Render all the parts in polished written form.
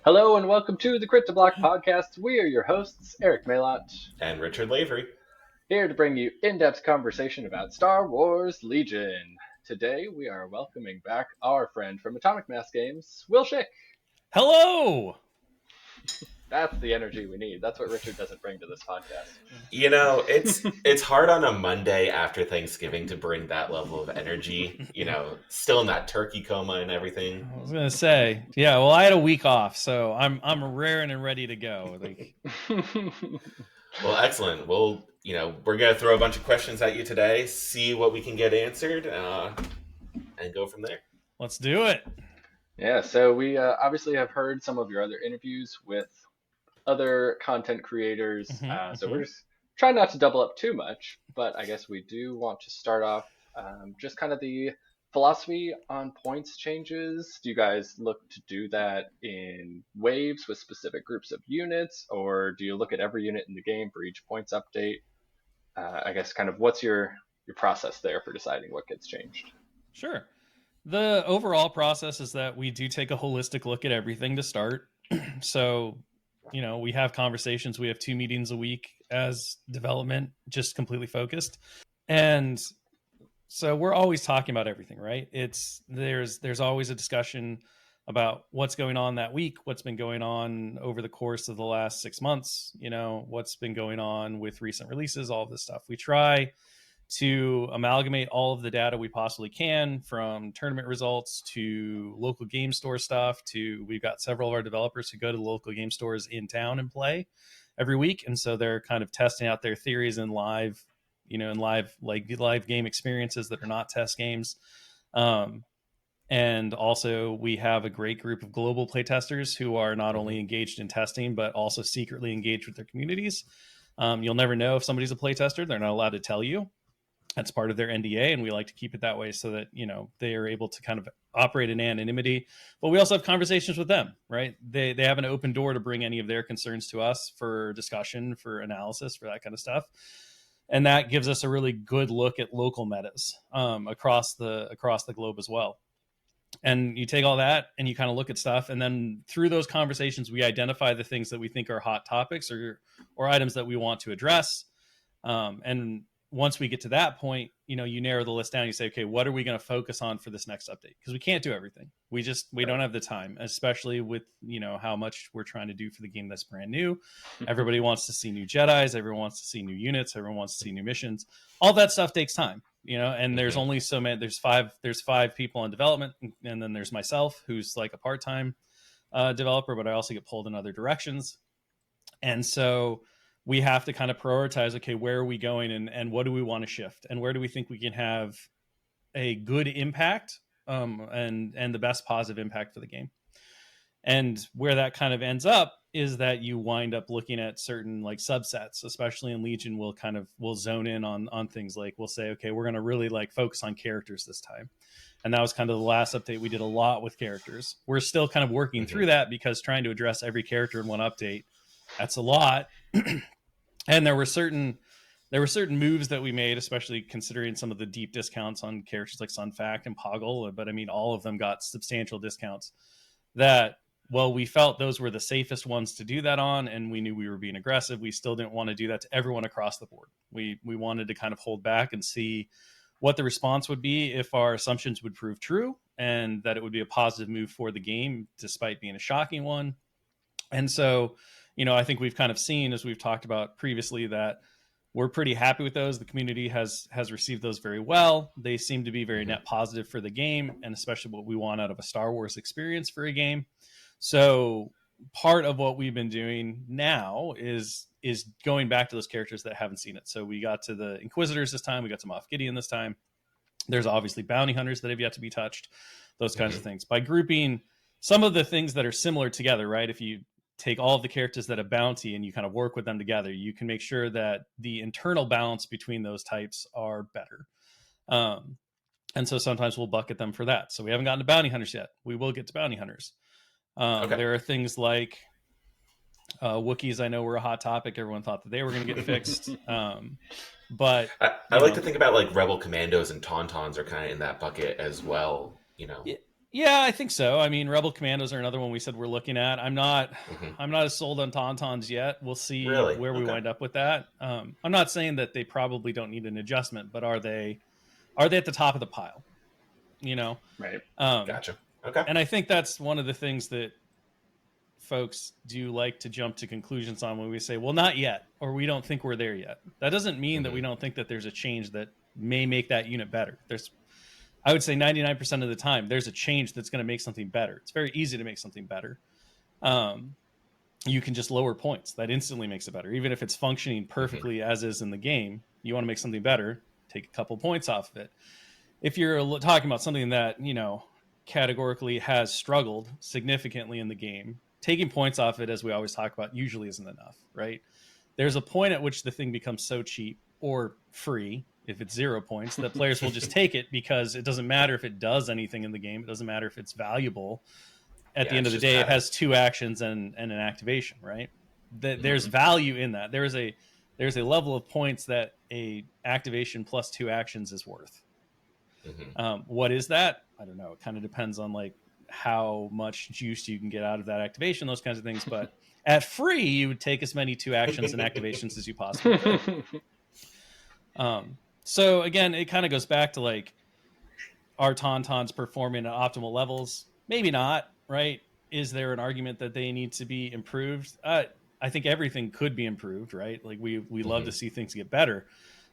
Hello and welcome to the Crypto Block Podcast. We are your hosts, Eric Malott, And Richard Lavery. here to bring you in-depth conversation about Star Wars Legion. Today we are welcoming back our friend from Atomic Mass Games, Will Shick. Hello! That's the energy we need. That's what Richard doesn't bring to this podcast. You know, it's hard on a Monday after Thanksgiving to bring that level of energy. You know, still in that turkey coma and everything. I was gonna say, yeah. Well, I had a week off, so I'm raring and ready to go. Well, excellent. Well, we're gonna throw a bunch of questions at you today, see what we can get answered, and go from there. Let's do it. Yeah, so we obviously have heard some of your other interviews with other content creators, so we're just trying not to double up too much, but I guess we do want to start off just kind of the philosophy on points changes. Do you guys look to do that in waves with specific groups of units, or do you look at every unit in the game for each points update? I guess kind of what's your process there for deciding what gets changed? Sure. The overall process is that we do take a holistic look at everything to start. So, we have conversations. We have 2 meetings a week as development, just completely focused. And so we're always talking about everything, right? There's always a discussion about what's going on that week, what's been going on over the course of the last 6 months, what's been going on with recent releases, all of this stuff. We try to amalgamate all of the data we possibly can, from tournament results to local game store stuff to we've got several of our developers who go to the local game stores in town and play every week. And so they're kind of testing out their theories in live game experiences that are not test games. And also we have a great group of global playtesters who are not only engaged in testing, but also secretly engaged with their communities. You'll never know if somebody's a playtester. They're not allowed to tell you. That's part of their NDA, and we like to keep it that way so that, they are able to kind of operate in anonymity. But we also have conversations with them, right? They have an open door to bring any of their concerns to us for discussion, for analysis, for that kind of stuff. And that gives us a really good look at local metas across the globe as well. And you take all that and you kind of look at stuff, and then through those conversations, we identify the things that we think are hot topics or items that we want to address. And once we get to that point, you narrow the list down. You say, okay, what are we going to focus on for this next update? Because we can't do everything. We don't have the time, especially with, how much we're trying to do for the game that's brand new. Everybody wants to see new Jedis. Everyone wants to see new units. Everyone wants to see new missions. All that stuff takes time, and there's only so many. There's five people in development. And then there's myself, who's like a part-time developer, but I also get pulled in other directions. And so we have to kind of prioritize, okay, where are we going and what do we want to shift? And where do we think we can have a good impact and the best positive impact for the game? And where that kind of ends up is that you wind up looking at certain like subsets, especially in Legion. We'll zone in on things like, we'll say, okay, we're going to really like focus on characters this time. And that was kind of the last update. We did a lot with characters. We're still kind of working through that, because trying to address every character in one update, that's a lot. And there were certain moves that we made, especially considering some of the deep discounts on characters like Sunfact and Poggle. But I mean, all of them got substantial discounts that, well, we felt those were the safest ones to do that on. And we knew we were being aggressive. We still didn't want to do that to everyone across the board. We wanted to kind of hold back and see what the response would be if our assumptions would prove true, and that it would be a positive move for the game, despite being a shocking one. And so, I think we've kind of seen, as we've talked about previously, that we're pretty happy with those. The community has received those very well. They seem to be very net positive for the game, and especially what we want out of a Star Wars experience for a game. So part of what we've been doing now is going back to those characters that haven't seen it. So we got to the Inquisitors this time. We got to Moff Gideon this time. There's obviously bounty hunters that have yet to be touched, those kinds of things. By grouping some of the things that are similar together, right? If you take all of the characters that have bounty and you kind of work with them together, you can make sure that the internal balance between those types are better. And so sometimes we'll bucket them for that. So we haven't gotten to bounty hunters yet. We will get to bounty hunters. Okay. There are things like Wookiees. I know were a hot topic. Everyone thought that they were going to get fixed. But I like to think about like Rebel Commandos and Tauntauns are kind of in that bucket as well. Yeah, I think so. I mean, Rebel Commandos are another one we said we're looking at. I'm not as sold on Tauntauns yet. We'll see Really? where we wind up with that. I'm not saying that they probably don't need an adjustment, but are they at the top of the pile? You know, Right. Gotcha. Okay. and I think that's one of the things that folks do like to jump to conclusions on when we say, well, not yet, or we don't think we're there yet. That doesn't mean that we don't think that there's a change that may make that unit better. I would say 99% of the time, there's a change that's going to make something better. It's very easy to make something better. You can just lower points. That instantly makes it better. Even if it's functioning perfectly as is in the game, you want to make something better, take a couple points off of it. If you're talking about something that, categorically has struggled significantly in the game, taking points off it, as we always talk about, usually isn't enough, right? There's a point at which the thing becomes so cheap or free, if it's 0 points, that players will just take it because it doesn't matter if it does anything in the game. It doesn't matter if it's valuable. At the end of the day, it has 2 actions and an activation, right? There's value in that. There's a level of points that a activation plus 2 actions is worth. What is that? I don't know. It kind of depends on like how much juice you can get out of that activation, those kinds of things. But at free, you would take as many 2 actions and activations as you possibly could. So again, it kind of goes back to like, are Tauntauns performing at optimal levels? Maybe not, right? Is there an argument that they need to be improved? I think everything could be improved, right? Like we love to see things get better,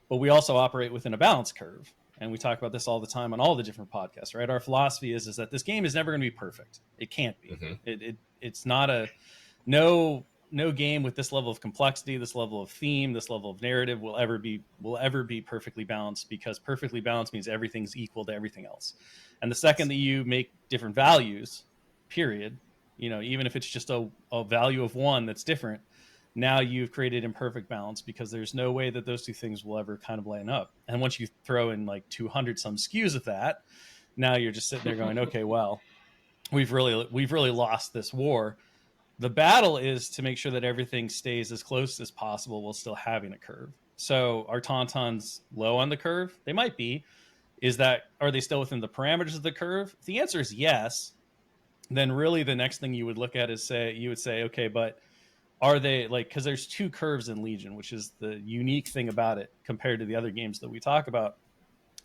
but we also operate within a balance curve. And we talk about this all the time on all the different podcasts, right? Our philosophy is that this game is never going to be perfect. It can't be. It's not no game with this level of complexity, this level of theme, this level of narrative will ever be perfectly balanced, because perfectly balanced means everything's equal to everything else. And the second that you make different values, period, even if it's just a value of 1 that's different, now you've created imperfect balance, because there's no way that those 2 things will ever kind of line up. And once you throw in like 200 some SKUs with that, now you're just sitting there going, okay, well, we've really lost this war. The battle is to make sure that everything stays as close as possible while still having a curve. So are Tauntauns low on the curve? They might be. Are they still within the parameters of the curve? If the answer is yes, then really the next thing you would look at is you would say, okay, but are they like, because there's 2 curves in Legion, which is the unique thing about it compared to the other games that we talk about.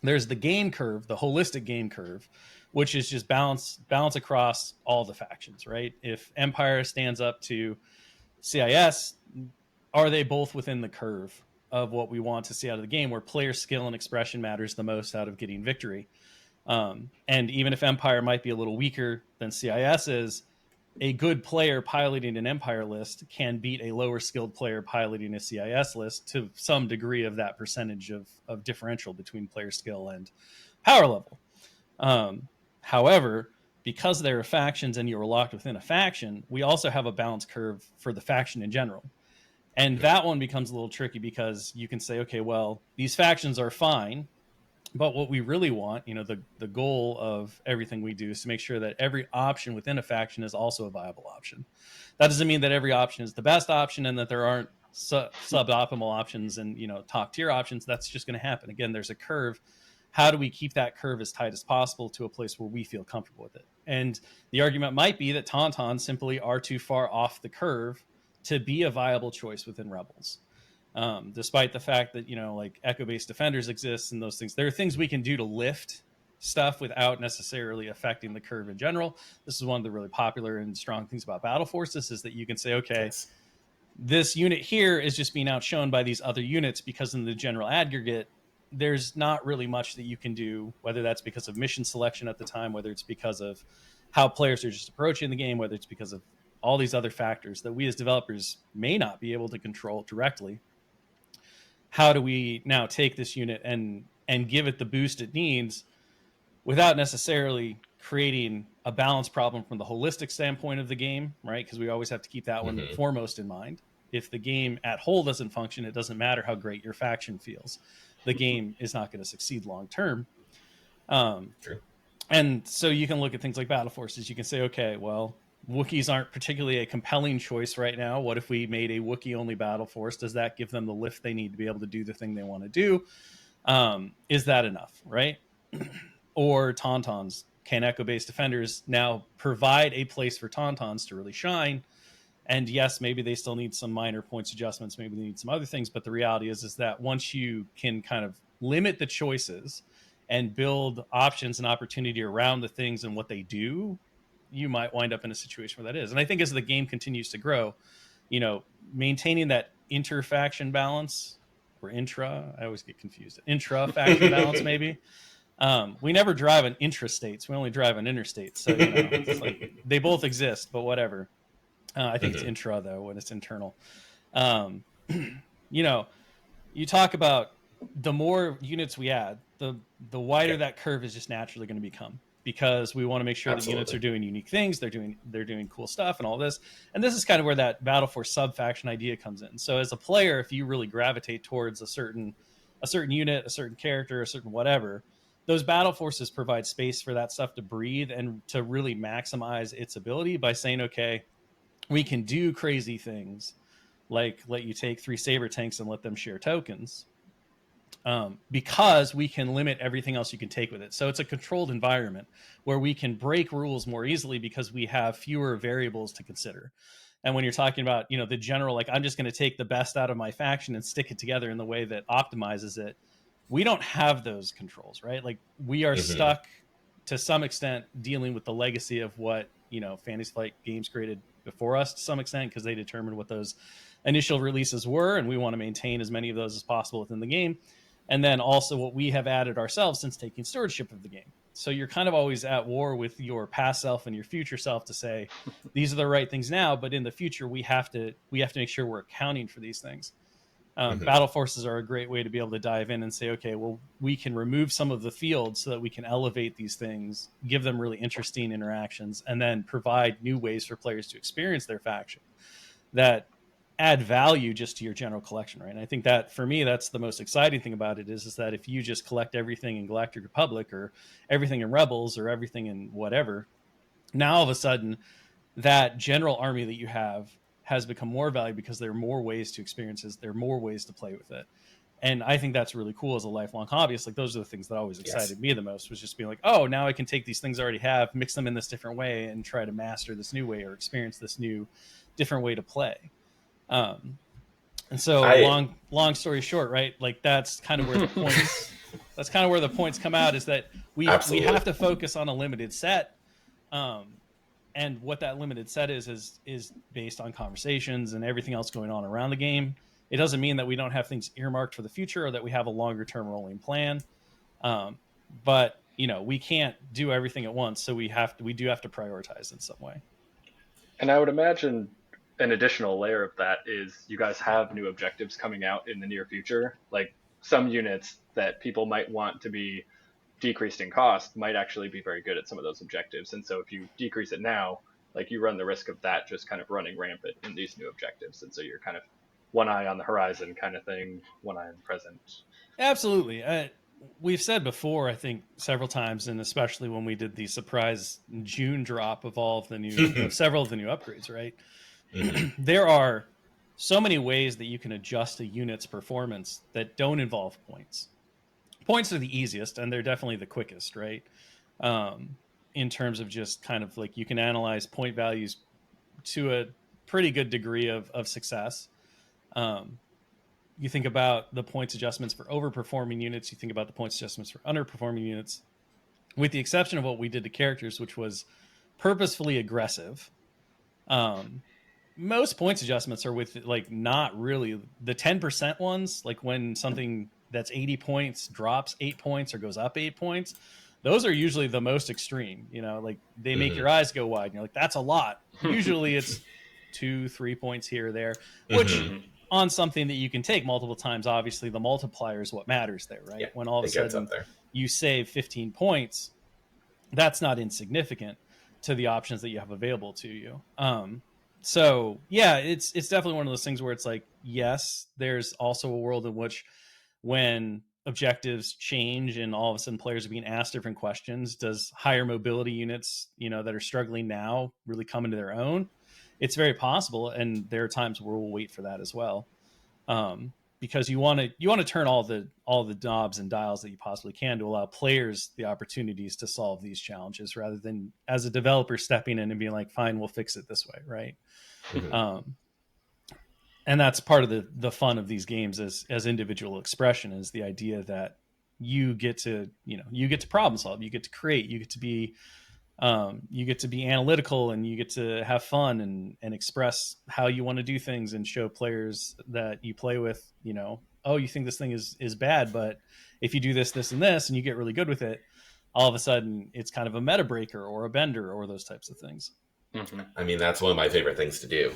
There's the game curve, the holistic game curve, which is just balance across all the factions, right? If Empire stands up to CIS, are they both within the curve of what we want to see out of the game, where player skill and expression matters the most out of getting victory? And even if Empire might be a little weaker than CIS is, a good player piloting an Empire list can beat a lower skilled player piloting a CIS list to some degree of that percentage of differential between player skill and power level. However, because there are factions and you are locked within a faction, we also have a balance curve for the faction in general. And that one becomes a little tricky, because you can say, okay, well, these factions are fine, but what we really want, the goal of everything we do is to make sure that every option within a faction is also a viable option. That doesn't mean that every option is the best option and that there aren't suboptimal options and, top tier options. That's just going to happen. Again, there's a curve. How do we keep that curve as tight as possible to a place where we feel comfortable with it? And the argument might be that Tauntauns simply are too far off the curve to be a viable choice within Rebels. Despite the fact that, like echo-based defenders exist and those things, there are things we can do to lift stuff without necessarily affecting the curve in general. This is one of the really popular and strong things about Battleforce is that you can say, okay, this unit here is just being outshone by these other units, because in the general aggregate, there's not really much that you can do, whether that's because of mission selection at the time, whether it's because of how players are just approaching the game, whether it's because of all these other factors that we as developers may not be able to control directly. How do we now take this unit and give it the boost it needs without necessarily creating a balance problem from the holistic standpoint of the game, right? Because we always have to keep that one foremost in mind. If the game at whole doesn't function, it doesn't matter how great your faction feels. The game is not going to succeed long term. True. And so you can look at things like Battleforces. You can say, okay, well, Wookiees aren't particularly a compelling choice right now. What if we made a Wookiee-only Battle Force? Does that give them the lift they need to be able to do the thing they want to do? Is that enough, right? Or Tauntauns. Kaneko-based defenders now provide a place for Tauntauns to really shine. And yes, maybe they still need some minor points adjustments. Maybe they need some other things. But the reality is that once you can kind of limit the choices and build options and opportunity around the things and what they do, you might wind up in a situation where that is. And I think as the game continues to grow, maintaining that interfaction balance or intra, I always get confused. Intra faction balance, maybe. We never drive on intrastates. We only drive on interstates. So, it's like they both exist, but whatever. I think it's intra though when it's internal. You talk about the more units we add, the wider that curve is just naturally going to become, because we want to make sure that units are doing unique things. They're doing cool stuff and all this. And this is kind of where that Battleforce sub-faction idea comes in. So as a player, if you really gravitate towards a certain unit, a certain character, a certain whatever, those battle forces provide space for that stuff to breathe and to really maximize its ability by saying, okay, we can do crazy things like let you take 3 saber tanks and let them share tokens, because we can limit everything else you can take with it. So it's a controlled environment where we can break rules more easily because we have fewer variables to consider. And when you're talking about, the general, like, I'm just going to take the best out of my faction and stick it together in the way that optimizes it, we don't have those controls, right? Like, we are stuck to some extent dealing with the legacy of what, Fantasy Flight Games created before us to some extent, because they determined what those initial releases were, and we want to maintain as many of those as possible within the game. And then also what we have added ourselves since taking stewardship of the game. So you're kind of always at war with your past self and your future self to say, these are the right things now, but in the future we have to make sure we're accounting for these things. Battle forces are a great way to be able to dive in and say, okay, well, we can remove some of the field so that we can elevate these things, give them really interesting interactions, and then provide new ways for players to experience their faction that add value just to your general collection, right? And I think that, for me, that's the most exciting thing about it is that if you just collect everything in Galactic Republic or everything in Rebels or everything in whatever, now all of a sudden that general army that you have has become more valuable because there are more ways to experience it. There are more ways to play with it. And I think that's really cool as a lifelong hobbyist. Like, those are the things that always excited me the most, was just being like, oh, now I can take these things I already have, mix them in this different way, and try to master this new way or experience this new different way to play. And so long story short, right? Like, that's kind of where the points come out, is that we have to focus on a limited set. And what that limited set is based on conversations and everything else going on around the game. It doesn't mean that we don't have things earmarked for the future or that we have a longer term rolling plan. But we can't do everything at once. So we do have to prioritize in some way. And I would imagine an additional layer of that is you guys have new objectives coming out in the near future. Like, some units that people might want to be decreased in cost might actually be very good at some of those objectives. And so if you decrease it now, like, you run the risk of that just kind of running rampant in these new objectives. And so you're kind of one eye on the horizon kind of thing, one eye on the present. Absolutely. We've said before, I think several times, and especially when we did the surprise June drop of all of the new, several of the new upgrades, right? There are so many ways that you can adjust a unit's performance that don't involve points. Points are the easiest, and they're definitely the quickest, right? In terms of just kind of like, you can analyze point values to a pretty good degree of success. You think about the points adjustments for overperforming units. You think about the points adjustments for underperforming units. With the exception of what we did to characters, which was purposefully aggressive. Most points adjustments are with, like, not really the 10% ones, like when something that's 80 points drops 8 points or goes up 8 points. Those are usually the most extreme, like they make your eyes go wide and you're like, that's a lot. Usually it's 2-3 points here or there, which on something that you can take multiple times, obviously the multiplier is what matters there, right? When all of a sudden you save 15 points, that's not insignificant to the options that you have available to you. So yeah, it's definitely one of those things where it's like, yes, there's also a world in which, when objectives change and all of a sudden players are being asked different questions, does higher mobility units, that are struggling now, really come into their own? It's very possible, and there are times where we'll wait for that as well. because you want to turn all the knobs and dials that you possibly can to allow players the opportunities to solve these challenges, rather than as a developer stepping in and being like, fine, we'll fix it this way, right? Mm-hmm. And that's part of the fun of these games as individual expression, is the idea that you get to problem solve, you get to create, you get to be analytical, and you get to have fun and express how you want to do things, and show players that you play with, oh, you think this thing is bad, but if you do this, this, and this, and you get really good with it, all of a sudden it's kind of a meta breaker or a bender or those types of things. Mm-hmm. I mean, that's one of my favorite things to do.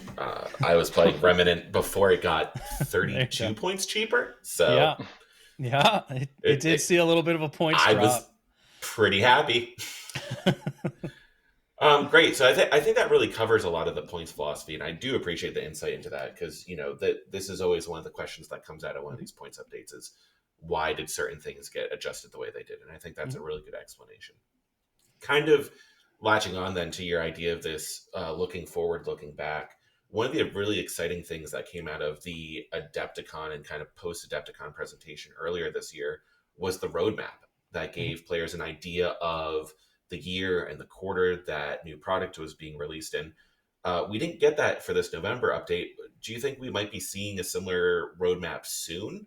I was playing Remnant before it got 32 points cheaper. So yeah, it did see a little bit of a points drop. I was pretty happy. Great. So I think that really covers a lot of the points philosophy, and I do appreciate the insight into that, because that this is always one of the questions that comes out of one of these points updates is, why did certain things get adjusted the way they did? And I think that's a really good explanation. Kind of latching on then to your idea of this, looking forward, looking back, one of the really exciting things that came out of the Adepticon and kind of post-Adepticon presentation earlier this year was the roadmap that gave players an idea of the year and the quarter that new product was being released in. We didn't get that for this November update. Do you think we might be seeing a similar roadmap soon?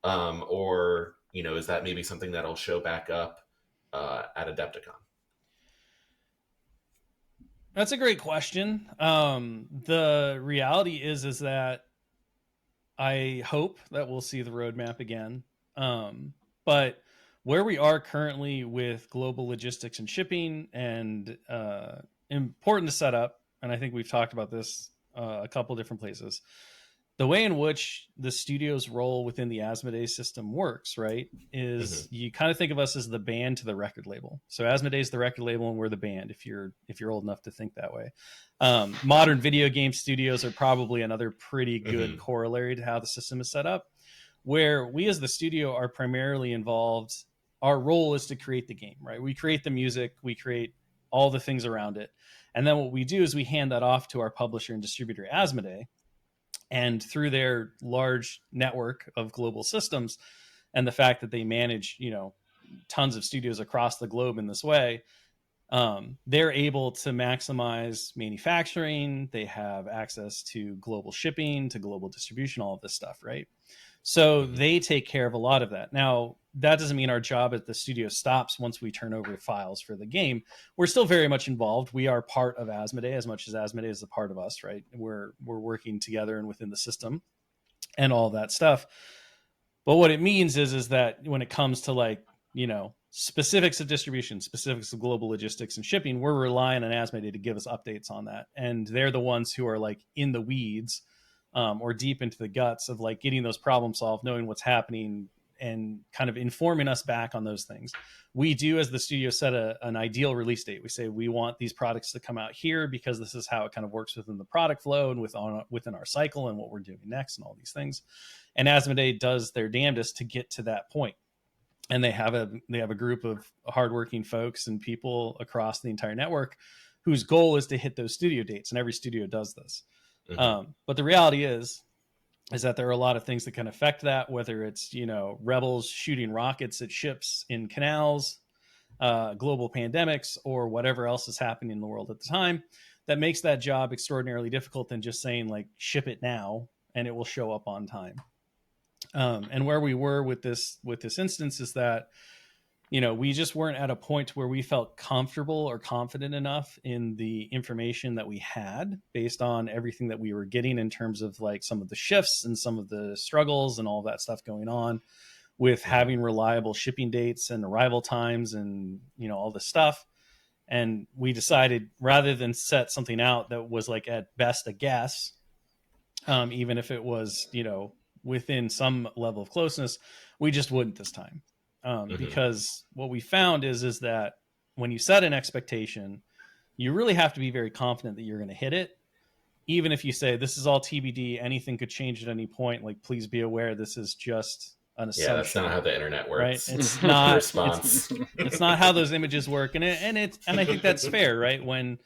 Or, is that maybe something that'll show back up at Adepticon? That's a great question. The reality is that I hope that we'll see the roadmap again. But where we are currently with global logistics and shipping, and important to set up, and I think we've talked about this a couple different places, the way in which the studio's role within the Asmodee system works, right, is you kind of think of us as the band to the record label. So Asmodee's the record label and we're the band, if you're old enough to think that way. Modern video game studios are probably another pretty good corollary to how the system is set up, where we as the studio are primarily involved. Our role is to create the game, right? We create the music, we create all the things around it. And then what we do is we hand that off to our publisher and distributor, Asmodee. And through their large network of global systems and the fact that they manage, tons of studios across the globe in this way, they're able to maximize manufacturing. They have access to global shipping, to global distribution, all of this stuff, right? So they take care of a lot of that. Now, that doesn't mean our job at the studio stops once we turn over files for the game. We're still very much involved. We are part of Asmodee as much as Asmodee is a part of us, right? We're working together and within the system and all that stuff. But what it means is that when it comes to specifics of distribution, specifics of global logistics and shipping, we're relying on Asmodee to give us updates on that. And they're the ones who are in the weeds, or deep into the guts of getting those problems solved, knowing what's happening, and kind of informing us back on those things. We do, as the studio, set an ideal release date. We say we want these products to come out here because this is how it kind of works within the product flow and within our cycle and what we're doing next and all these things. And Asmodee does their damnedest to get to that point. And they have a group of hardworking folks and people across the entire network whose goal is to hit those studio dates, and every studio does this. But the reality is that there are a lot of things that can affect that, whether it's, rebels shooting rockets at ships in canals, global pandemics, or whatever else is happening in the world at the time, that makes that job extraordinarily difficult than just saying ship it now and it will show up on time. And where we were with this instance is that, we just weren't at a point where we felt comfortable or confident enough in the information that we had based on everything that we were getting in terms of some of the shifts and some of the struggles and all that stuff going on with having reliable shipping dates and arrival times and, all this stuff. And we decided, rather than set something out that was at best a guess, even if it was, within some level of closeness, we just wouldn't this time. Because what we found is that when you set an expectation, you really have to be very confident that you're going to hit it. Even if you say, this is all TBD, anything could change at any point. Please be aware, this is just an assumption. Yeah, that's not how the internet works. Right? It's not response. It's not how those images work. And I think that's fair, right? When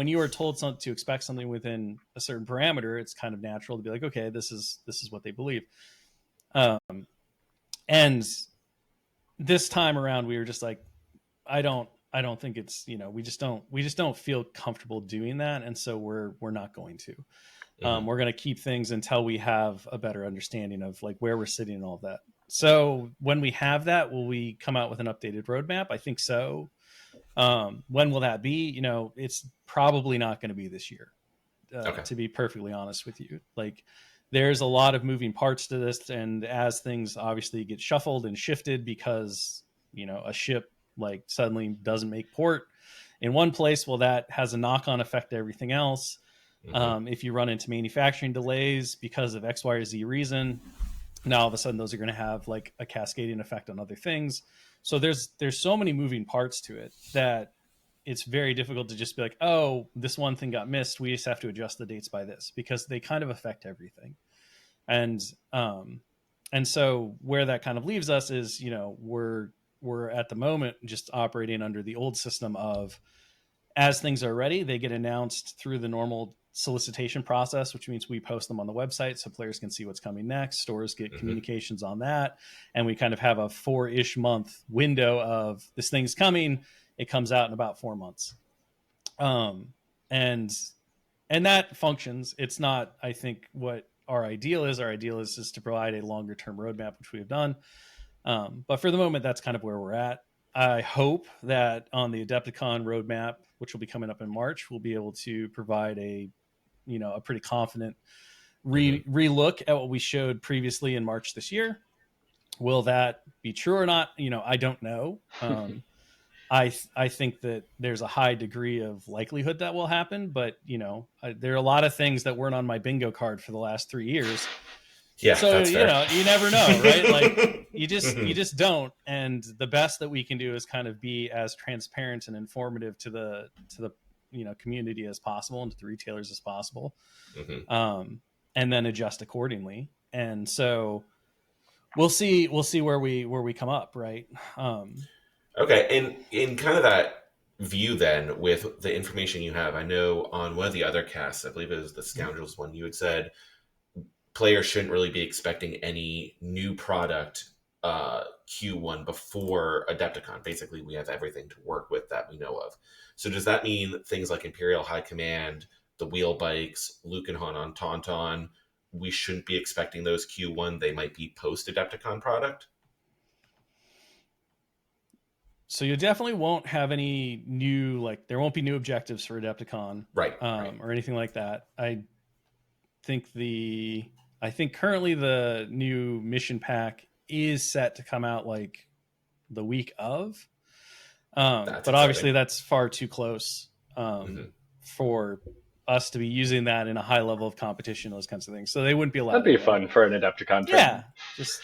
you are told to expect something within a certain parameter, it's kind of natural to be okay, this is what they believe. Um, and this time around, we were just like, I don't think it's, we just don't feel comfortable doing that. And so we're not going to. We're going to keep things until we have a better understanding of like where we're sitting and all of that. So when we have that, will we come out with an updated roadmap? I think so. When will that be? It's probably not going to be this year, to be perfectly honest with you. Like, there's a lot of moving parts to this, and as things obviously get shuffled and shifted because a ship like suddenly doesn't make port in one place, well, that has a knock-on effect to everything else. If you run into manufacturing delays because of X, Y, or Z reason, now all of a sudden those are going to have like a cascading effect on other things. So there's so many moving parts to it that it's very difficult to just be like, oh, this one thing got missed, we just have to adjust the dates by this, because they kind of affect everything. And so where that kind of leaves us is, we're at the moment just operating under the old system of, as things are ready, they get announced through the normal solicitation process, which means we post them on the website so players can see what's coming next. Stores get communications on that. And we kind of have a 4-ish month window of this thing's coming. It comes out in about 4 months. And that functions. It's not, I think, what our ideal is. Our ideal is to provide a longer term roadmap, which we have done. But for the moment, that's kind of where we're at. I hope that on the Adepticon roadmap, which will be coming up in March, we'll be able to provide a pretty confident relook at what we showed previously in March this year. Will that be true or not? I don't know. I think that there's a high degree of likelihood that will happen, but there are a lot of things that weren't on my bingo card for the last 3 years. Yeah, so that's fair. you never know, right? Like you just don't. And the best that we can do is kind of be as transparent and informative to the community as possible, and to the retailers as possible, and then adjust accordingly. And so we'll see where we come up, right? Okay, and in kind of that view, then, with the information you have, I know on one of the other casts, I believe it was the Scoundrels one, you had said players shouldn't really be expecting any new product Q1 before Adepticon. Basically, we have everything to work with that we know of. So does that mean things like Imperial High Command, the wheel bikes, Luke and Han on Tauntaun, we shouldn't be expecting those Q1? They might be post-Adepticon product? So you definitely won't have any new, like, there won't be new objectives for Adepticon, right. Or anything like that. I think currently the new mission pack is set to come out like the week of, but obviously that's far too close for us to be using that in a high level of competition, those kinds of things. So they wouldn't be allowed. That'd be fun for an Adepticon. Yeah, it's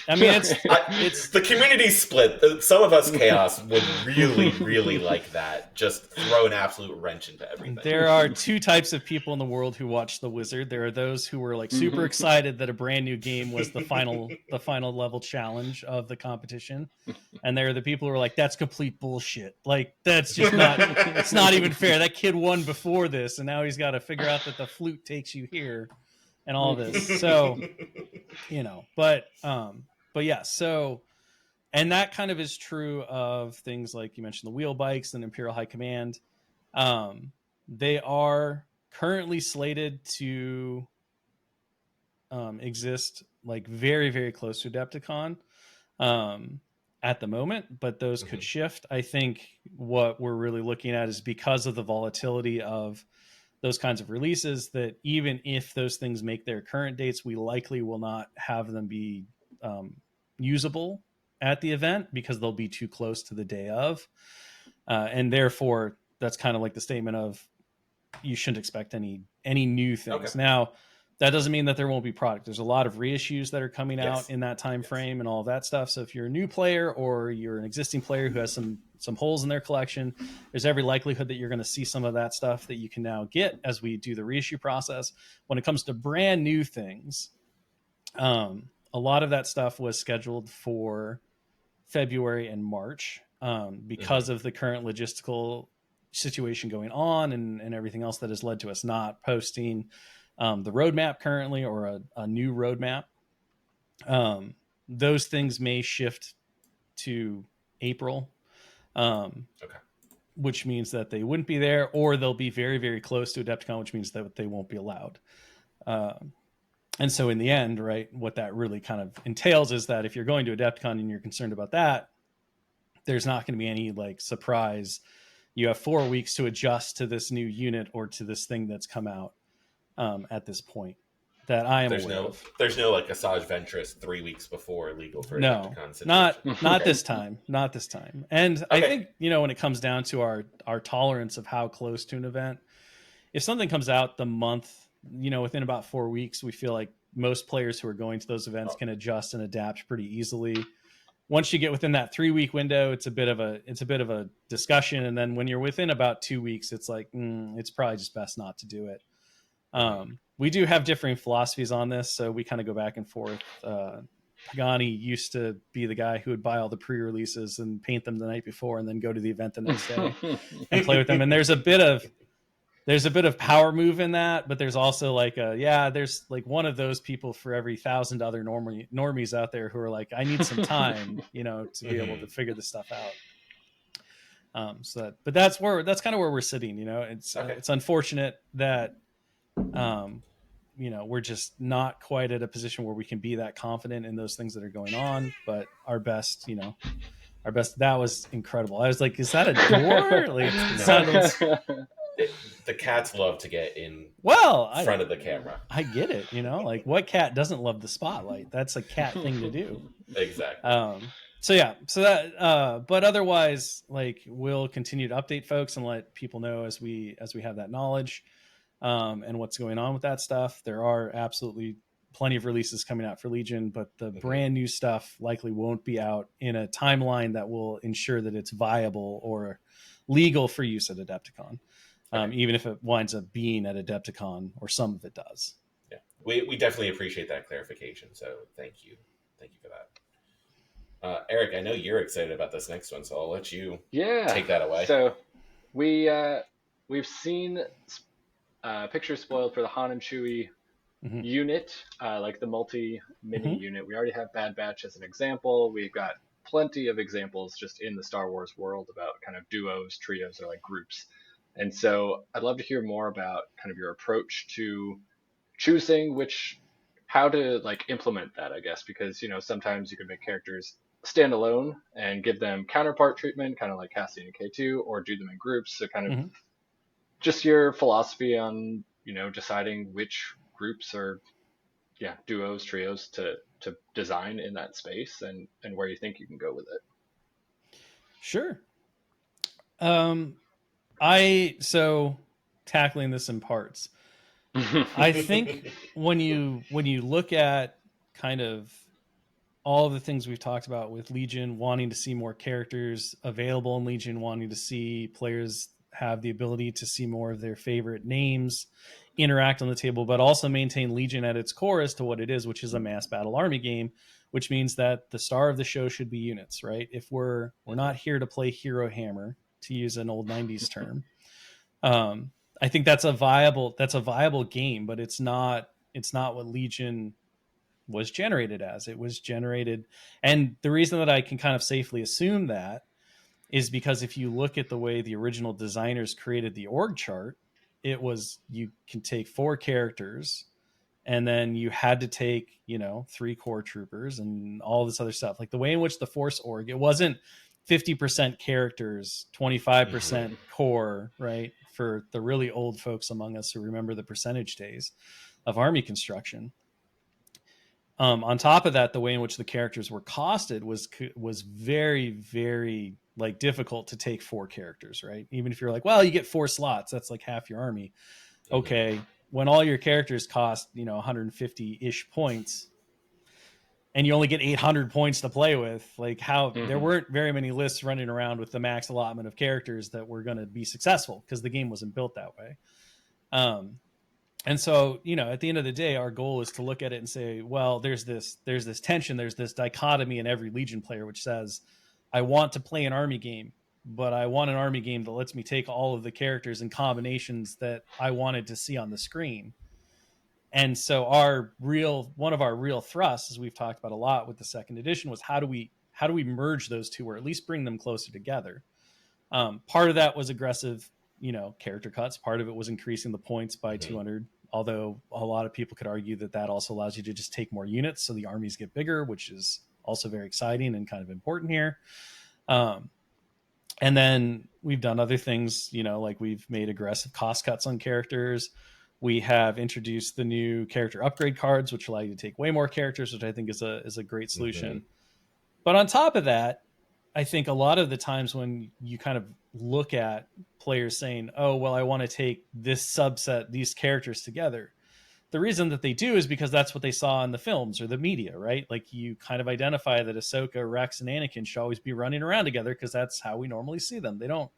the community split. Some of us chaos would really like that. Just throw an absolute wrench into everything. There are two types of people in the world who watch The Wizard. There are those who were like super excited that a brand new game was the final level challenge of the competition, and there are the people who are like, that's complete bullshit. Like, that's just not. It's not even fair. That kid won before this, and now he's got to figure out that the flute takes you here, and all this. So, but yeah. So, and that kind of is true of things like you mentioned, the wheel bikes and Imperial High Command. They are currently slated to exist like very, very close to Adepticon at the moment, but those could shift. I think what we're really looking at is, because of the volatility of those kinds of releases, that even if those things make their current dates, we likely will not have them be usable at the event, because they'll be too close to the day of. And therefore, that's kind of like the statement of, you shouldn't expect any new things. Okay. Now, that doesn't mean that there won't be product. There's a lot of reissues that are coming out in that time frame and all of that stuff. So if you're a new player, or you're an existing player who has some holes in their collection, there's every likelihood that you're going to see some of that stuff that you can now get as we do the reissue process. When it comes to brand new things, a lot of that stuff was scheduled for February and March because of the current logistical situation going on and everything else that has led to us not posting the roadmap currently, or a new roadmap. those things may shift to April, Okay. which means that they wouldn't be there, or they'll be very, very close to Adepticon, which means that they won't be allowed. And so in the end, right, what that really kind of entails is that if you're going to Adepticon and you're concerned about that, there's not going to be any like surprise. You have 4 weeks to adjust to this new unit or to this thing that's come out at this point that I am aware of. There's no like Asajj Ventress 3 weeks before legal for No, Adepticon situation. not this time. Not this time. And I think, when it comes down to our tolerance of how close to an event, if something comes out the month, within about 4 weeks, we feel like most players who are going to those events can adjust and adapt pretty easily. Once you get within that 3 week window, it's a bit of a discussion. And then when you're within about 2 weeks, it's like, it's probably just best not to do it. We do have differing philosophies on this, so we kind of go back and forth. Pagani used to be the guy who would buy all the pre-releases and paint them the night before and then go to the event the next day and play with them. And there's a bit of power move in that, but there's also like there's like one of those people for every 1,000 other normies out there who are like, I need some time, to be able to figure this stuff out. But that's kind of where we're sitting. It's unfortunate that we're just not quite at a position where we can be that confident in those things that are going on, but our best, that was incredible. I was like, is that a door? Like, the cats love to get in front of the camera. I get it. Like what cat doesn't love the spotlight? That's a cat thing to do. Exactly. But otherwise, like, we'll continue to update folks and let people know as we have that knowledge. And what's going on with that stuff. There are absolutely plenty of releases coming out for Legion, but the brand new stuff likely won't be out in a timeline that will ensure that it's viable or legal for use at Adepticon, even if it winds up being at Adepticon, or some of it does. Yeah, we definitely appreciate that clarification, so thank you for that. Eric, I know you're excited about this next one, so I'll let you take that away. So we've seen pictures spoiled for the Han and Chewie unit, like the multi-mini unit. We already have Bad Batch as an example. We've got plenty of examples just in the Star Wars world about kind of duos, trios, or like groups. And so I'd love to hear more about kind of your approach to choosing how to like implement that, I guess, because, sometimes you can make characters stand alone and give them counterpart treatment, kind of like Cassian and K2, or do them in groups. So kind of just your philosophy on, deciding which groups or duos, trios to design in that space, and where you think you can go with it. Sure. So tackling this in parts, I think when you look at kind of all of the things we've talked about with Legion, wanting to see more characters available in Legion, wanting to see players have the ability to see more of their favorite names interact on the table, but also maintain Legion at its core as to what it is, which is a mass battle army game, which means that the star of the show should be units, right? If we're not here to play Hero Hammer, to use an old 90s term, I think that's a viable game, but it's not what Legion was generated as. It was generated, and the reason that I can kind of safely assume that is because if you look at the way the original designers created the org chart, it was, you can take 4 characters and then you had to take, 3 core troopers and all this other stuff. Like the way in which the Force org, it wasn't 50% characters, 25% core, right? For the really old folks among us who remember the percentage days of army construction. On top of that, the way in which the characters were costed was very, very like difficult to take 4 characters, right? Even if you're like, well, you get 4 slots, that's like half your army. Okay, when all your characters cost 150-ish points, and you only get 800 points to play with, like there weren't very many lists running around with the max allotment of characters that were going to be successful, because the game wasn't built that way. And so, at the end of the day, our goal is to look at it and say, well, there's this tension, there's this dichotomy in every Legion player, which says, I want to play an army game, but I want an army game that lets me take all of the characters and combinations that I wanted to see on the screen. And so one of our real thrusts, as we've talked about a lot with the second edition, was how do we merge those two, or at least bring them closer together. Part of that was aggressive, character cuts. Part of it was increasing the points by 200. Although a lot of people could argue that also allows you to just take more units, so the armies get bigger, which is also very exciting and kind of important here. And then we've done other things, like we've made aggressive cost cuts on characters. We have introduced the new character upgrade cards, which allow you to take way more characters, which I think is a great solution. But on top of that, I think a lot of the times when you kind of look at players saying, oh, well, I want to take this subset, these characters together, the reason that they do is because that's what they saw in the films or the media, right? Like, you kind of identify that Ahsoka, Rex, and Anakin should always be running around together because that's how we normally see them. They don't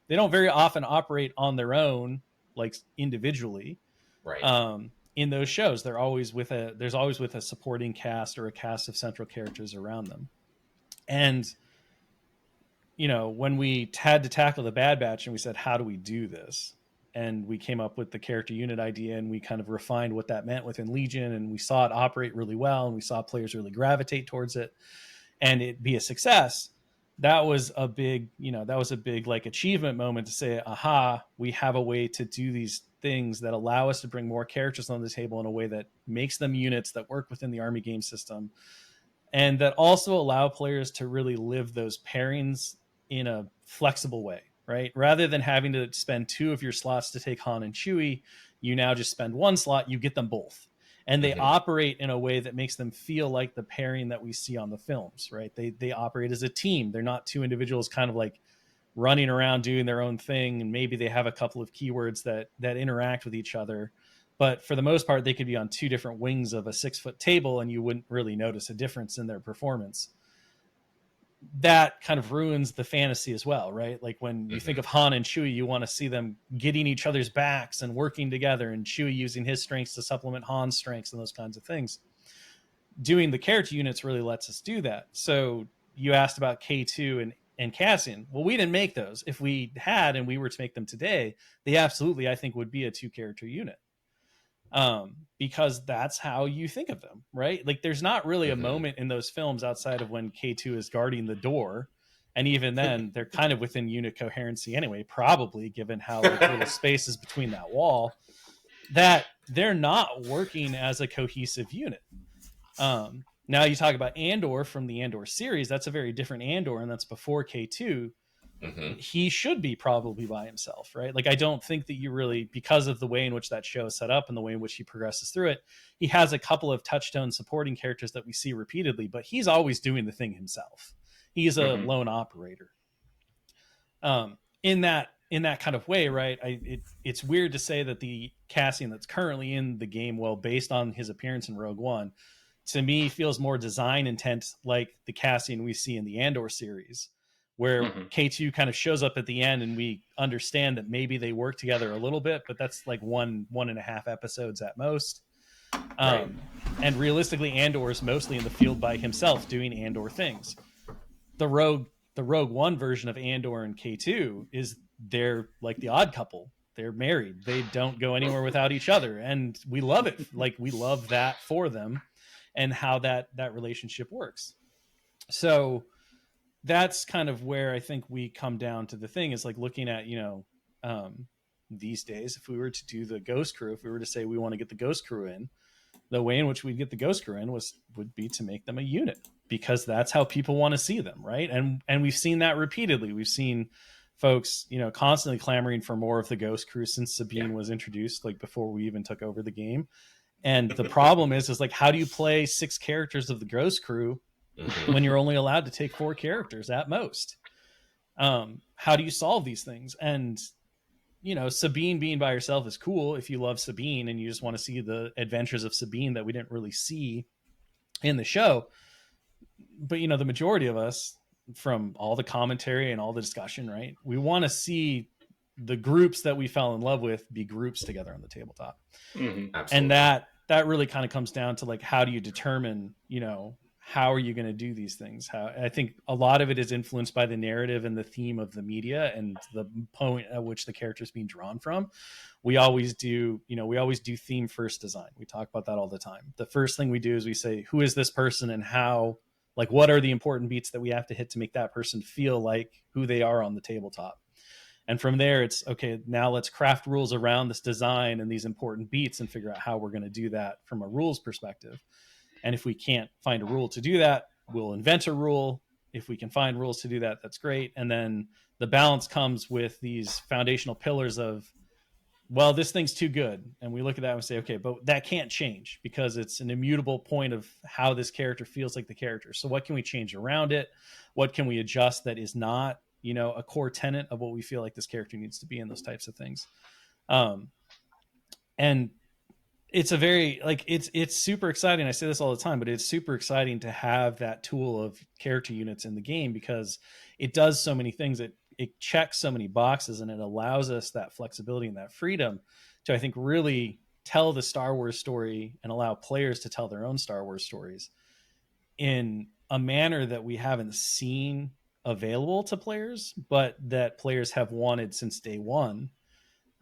very often operate on their own, like individually. Right. In those shows, there's always with a supporting cast or a cast of central characters around them. And when we had to tackle the Bad Batch and we said, how do we do this? And we came up with the character unit idea, and we kind of refined what that meant within Legion, and we saw it operate really well, and we saw players really gravitate towards it and it be a success. That was a big like achievement moment to say, aha, we have a way to do these things that allow us to bring more characters on the table in a way that makes them units that work within the Army game system, and that also allow players to really live those pairings in a flexible way, right? Rather than having to spend 2 of your slots to take Han and Chewie, you now just spend 1 slot, you get them both. And they operate in a way that makes them feel like the pairing that we see on the films, right? They operate as a team. They're not 2 individuals kind of like running around doing their own thing, and maybe they have a couple of keywords that interact with each other. But for the most part, they could be on 2 different wings of a 6-foot table, and you wouldn't really notice a difference in their performance. That kind of ruins the fantasy as well, right? Like, when you think of Han and Chewie, you want to see them getting each other's backs and working together, and Chewie using his strengths to supplement Han's strengths and those kinds of things. Doing the character units really lets us do that. So you asked about K2 and Cassian. Well, we didn't make those. If we had and we were to make them today, they absolutely, I think, would be a 2-character unit. Because that's how you think of them, right? Like, there's not really a moment in those films outside of when K2 is guarding the door, and even then they're kind of within unit coherency anyway, probably, given how little space is between that wall, that they're not working as a cohesive unit. Now you talk about Andor from the Andor series, that's a very different Andor, and that's before K2. He should be probably by himself, right? Like, I don't think that you really, because of the way in which that show is set up and the way in which he progresses through it, he has a couple of touchstone supporting characters that we see repeatedly, but he's always doing the thing himself. He's a lone operator. In that kind of way, right? It's weird to say that the Cassian that's currently in the game, well, based on his appearance in Rogue One, to me feels more design intent like the Cassian we see in the Andor series, where K2 kind of shows up at the end, and we understand that maybe they work together a little bit, but that's like 1.5 episodes at most. Right. And realistically, Andor is mostly in the field by himself doing Andor things. The Rogue One version of Andor and K2 is they're like the odd couple. They're married. They don't go anywhere without each other. And we love it. Like, we love that for them and how that relationship works. So that's kind of where I think we come down to the thing is like looking at, these days, if we were to do the Ghost Crew, if we were to say we want to get the Ghost Crew in, the way in which we'd get the Ghost Crew in would be to make them a unit, because that's how people want to see them, right? And we've seen that repeatedly. We've seen folks, constantly clamoring for more of the Ghost Crew since Sabine was introduced, like before we even took over the game. And the problem is like, how do you play 6 characters of the Ghost Crew when you're only allowed to take 4 characters at most? How do you solve these things? And Sabine being by herself is cool if you love Sabine and you just want to see the adventures of Sabine that we didn't really see in the show. But the majority of us, from all the commentary and all the discussion, right, we want to see the groups that we fell in love with be groups together on the tabletop. And that really kind of comes down to like, how do you determine how are you going to do these things? How, I think a lot of it is influenced by the narrative and the theme of the media and the point at which the character is being drawn from. We always do theme first design. We talk about that all the time. The first thing we do is we say, who is this person and how, like, what are the important beats that we have to hit to make that person feel like who they are on the tabletop? And from there, it's okay, now let's craft rules around this design and these important beats and figure out how we're going to do that from a rules perspective. And if we can't find a rule to do that, we'll invent a rule. If we can find rules to do that, that's great. And then the balance comes with these foundational pillars of, well, this thing's too good. And we look at that and say, okay, but that can't change because it's an immutable point of how this character feels like the character. So what can we change around it? What can we adjust that is not, a core tenet of what we feel like this character needs to be in those types of things. And it's a very, like, it's super exciting. I say this all the time, but it's super exciting to have that tool of character units in the game because it does so many things. It checks so many boxes and it allows us that flexibility and that freedom to, I think, really tell the Star Wars story and allow players to tell their own Star Wars stories in a manner that we haven't seen available to players, but that players have wanted since day one.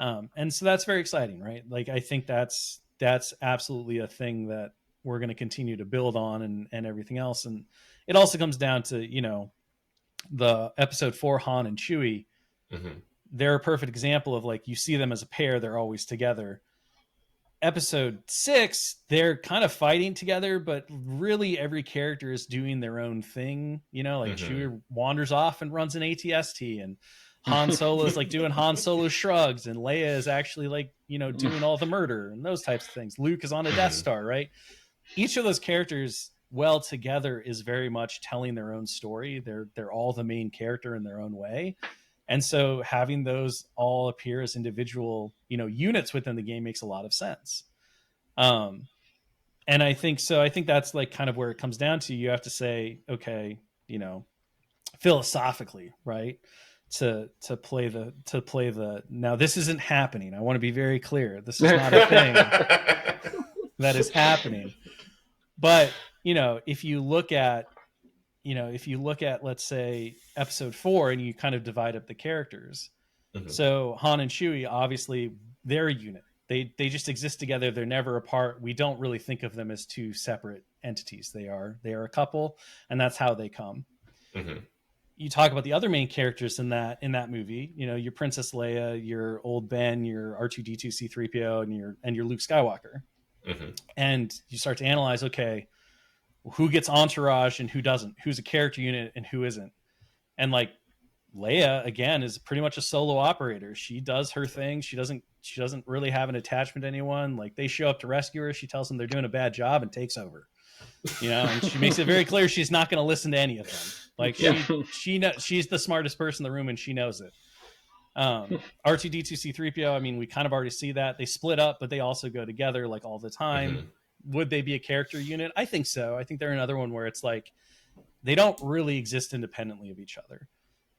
And so that's very exciting, right? Like, I think that's absolutely a thing that we're going to continue to build on and everything else. And it also comes down to, the episode 4, Han and Chewie. Mm-hmm. They're a perfect example of, like, you see them as a pair, they're always together. Episode 6, they're kind of fighting together, but really every character is doing their own thing. Like mm-hmm. Chewie wanders off and runs an ATST, and Han Solo is like doing Han Solo shrugs, and Leia is actually like, doing all the murder and those types of things. Luke is on a Death Star, right? Each of those characters well together is very much telling their own story. They're all the main character in their own way. And so having those all appear as individual, units within the game makes a lot of sense. And I think that's like kind of where it comes down to. You have to say, okay, philosophically, right? To play the now, this isn't happening. I want to be very clear. This is not a thing that is happening. But, if you look at, let's say, episode 4, and you kind of divide up the characters. Mm-hmm. So Han and Chewie, obviously, they're a unit. They just exist together. They're never apart. We don't really think of them as two separate entities. They are a couple, and that's how they come. Mm-hmm. You talk about the other main characters in that movie, your Princess Leia, your old Ben, your R2-D2 C-3PO, and your Luke Skywalker. Mm-hmm. And you start to analyze, okay, who gets entourage and who doesn't, who's a character unit and who isn't. And like Leia, again, is pretty much a solo operator. She does her thing. She doesn't really have an attachment to anyone. Like, they show up to rescue her. She tells them they're doing a bad job and takes over, and she makes it very clear she's not going to listen to any of them. Like, she's the smartest person in the room and she knows it. R2-D2 C-3PO, I mean, we kind of already see that. They split up, but they also go together, like, all the time. Mm-hmm. Would they be a character unit? I think so. I think they're another one where it's like they don't really exist independently of each other.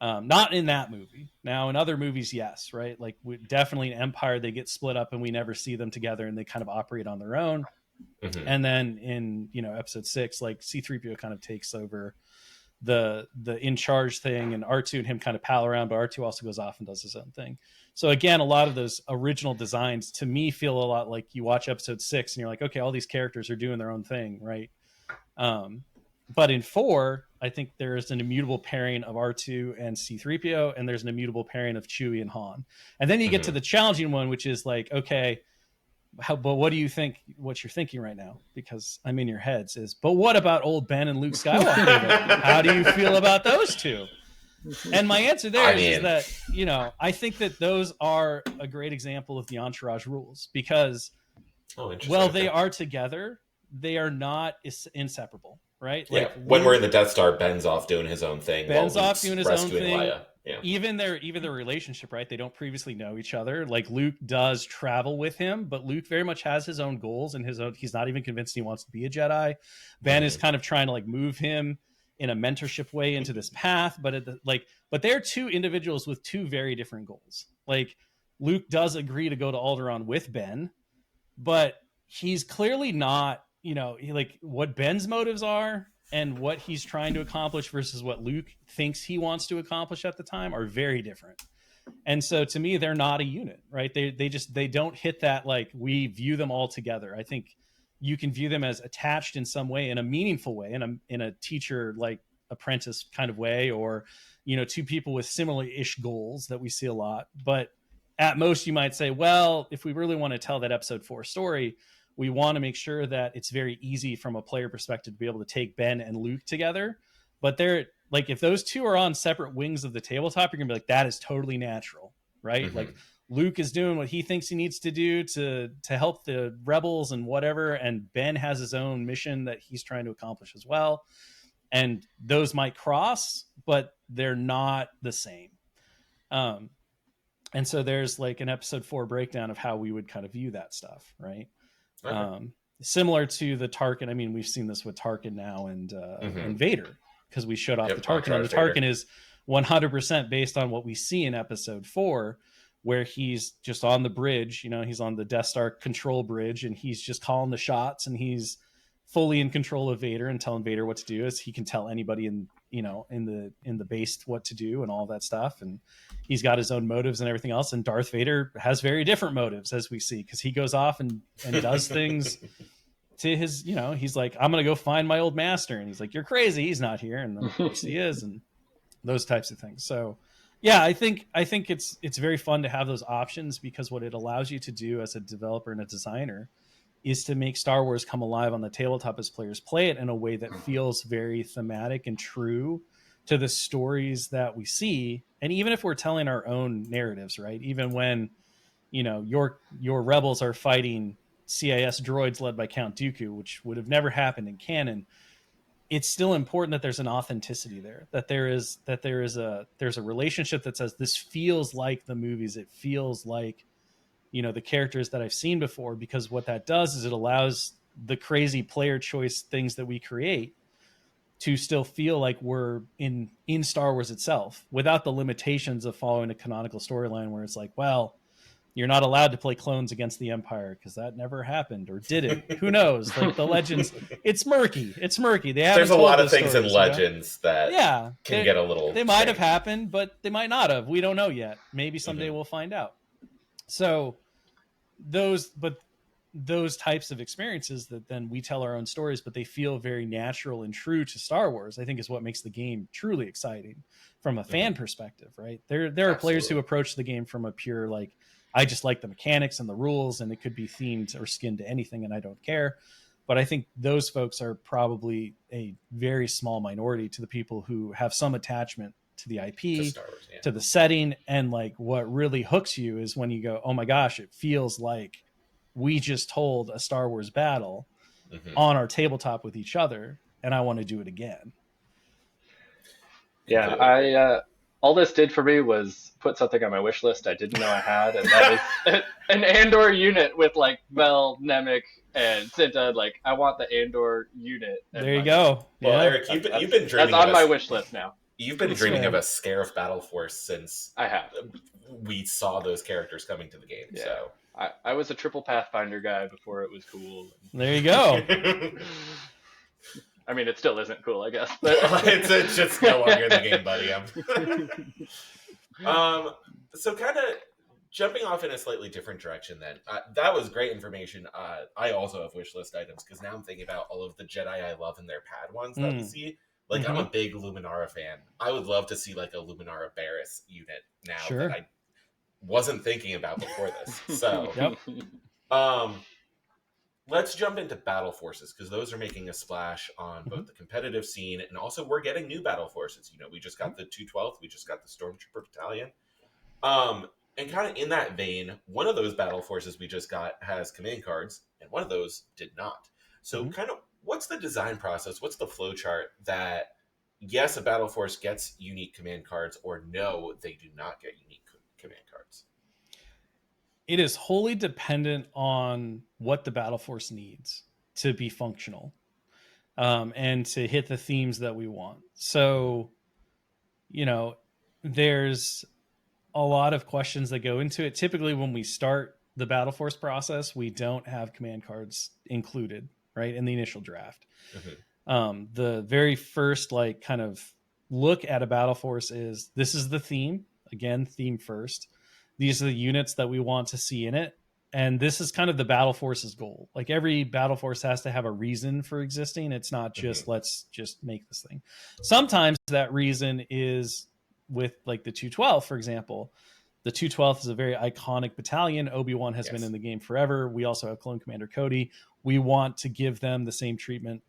Not in that movie. Now, in other movies, yes, right? Like, definitely in Empire, they get split up and we never see them together and they kind of operate on their own. Mm-hmm. And then in, episode 6, like, C-3PO kind of takes over the in charge thing, and R2 and him kind of pal around, but R2 also goes off and does his own thing. So again, a lot of those original designs to me feel a lot like you watch episode 6 and you're like, okay, all these characters are doing their own thing, right? But in 4, I think there's an immutable pairing of R2 and C-3PO, and there's an immutable pairing of Chewie and Han. And then you get to the challenging one, which is like, okay, but what do you think, what you're thinking right now? Because I'm in your heads is, but what about old Ben and Luke Skywalker? How do you feel about those two? And my answer there is that, I think that those are a great example of the entourage rules because, well, they are together. They are not inseparable, right? Yeah. Like, when we're in the Death Star, Ben's off doing his own thing. Ben's off doing his own thing. Leia. Yeah. Even their relationship, right? They don't previously know each other. Like, Luke does travel with him, but Luke very much has his own goals and he's not even convinced he wants to be a Jedi. Ben is kind of trying to like move him in a mentorship way into this path, but they're two individuals with two very different goals. Like, Luke does agree to go to Alderaan with Ben, but he's clearly not, like, what Ben's motives are and what he's trying to accomplish versus what Luke thinks he wants to accomplish at the time are very different. And so to me, they're not a unit, right? They don't hit that, like, we view them all together. I think you can view them as attached in some way, in a meaningful way, in a teacher like apprentice kind of way, or, you know, two people with similar-ish goals that we see a lot. But at most you might say, well, if we really want to tell that episode 4 story, we want to make sure that it's very easy from a player perspective to be able to take Ben and Luke together. But they're like, if those two are on separate wings of the tabletop, you're gonna be like, that is totally natural, right? Mm-hmm. Like, Luke is doing what he thinks he needs to do to help the rebels and whatever, and Ben has his own mission that he's trying to accomplish as well. And those might cross, but they're not the same. And so there's like an episode 4 breakdown of how we would kind of view that stuff, right? Okay. Similar to the Tarkin. I mean, we've seen this with Tarkin now and Vader, because we showed off the Tarkin, and the Tarkin is 100% based on what we see in episode 4, where he's just on the bridge, you know, he's on the Death Star control bridge, and he's just calling the shots, and he's fully in control of Vader and telling Vader what to do, as he can tell anybody in, you know, in the base what to do and all that stuff. And he's got his own motives and everything else. And Darth Vader has very different motives, as we see, because he goes off and does things to his, you know, he's like, I'm going to go find my old master. And he's like, you're crazy, he's not here. And then of course he is, and those types of things. So yeah, I think it's very fun to have those options, because what it allows you to do as a developer and a designer is to make Star Wars come alive on the tabletop as players play it in a way that feels very thematic and true to the stories that we see. And even if we're telling our own narratives, right? Even when, you know, your rebels are fighting CIS droids led by Count Dooku, which would have never happened in canon, it's still important that there's an authenticity there, that there's a relationship that says, this feels like the movies. It feels like, you know, the characters that I've seen before, because what that does is it allows the crazy player choice things that we create to still feel like we're in Star Wars itself, without the limitations of following a canonical storyline where it's like, well, you're not allowed to play clones against the Empire because that never happened, or did it? Who knows? Like, the Legends, it's murky. It's murky. There's a lot of things stories, in Legends, you know? That can get a little. They might have happened, but they might not have. We don't know yet. Maybe someday we'll find out. So those types of experiences that then we tell our own stories, but they feel very natural and true to Star Wars, I think is what makes the game truly exciting from a fan perspective, right? There are players who approach the game from a pure, like, I just like the mechanics and the rules, and it could be themed or skinned to anything, and I don't care. But I think those folks are probably a very small minority to the people who have some attachment to the IP, to Star Wars, to the setting. And like, what really hooks you is when you go, oh my gosh, it feels like we just told a Star Wars battle on our tabletop with each other, and I want to do it again. Yeah, I all this did for me was put something on my wish list I didn't know I had, and that is an Andor unit with like Mel, Nemec, and Cinta. Like, I want the Andor unit. There you go. Well, Eric, you've been dreaming. That's on my wish list now. You've been dreaming of a Scarif Battleforce since I have. We saw those characters coming to the game. Yeah. So I was a triple Pathfinder guy before it was cool. There you go. I mean, it still isn't cool, I guess. But it's just no longer in the game, buddy. So kind of jumping off in a slightly different direction then. That was great information. I also have wish list items, because now I'm thinking about all of the Jedi I love and their pad ones that we see. Like, I'm a big Luminara fan. I would love to see like a Luminara Barriss unit now that I wasn't thinking about before this. So let's jump into battle forces, because those are making a splash on both the competitive scene, and also we're getting new battle forces. You know, we just got the 212th, we just got the Stormtrooper Battalion. And kind of in that vein, one of those battle forces we just got has command cards, and one of those did not. So kind of, what's the design process? What's the flow chart that, yes, a battle force gets unique command cards, or no, they do not get unique command cards? It is wholly dependent on what the battle force needs to be functional, and to hit the themes that we want. So, you know, there's a lot of questions that go into it. Typically, when we start the battle force process, we don't have command cards included, right, in the initial draft. The very first like kind of look at a battle force is this is the theme, again, theme first. These are the units that we want to see in it, and this is kind of the battle force's goal. Like every battle force has to have a reason for existing. It's not just let's just make this thing. Sometimes that reason is with like the 212, for example. The 212th is a very iconic battalion. Obi-Wan has been in the game forever. We also have Clone Commander Cody. We want to give them the same treatment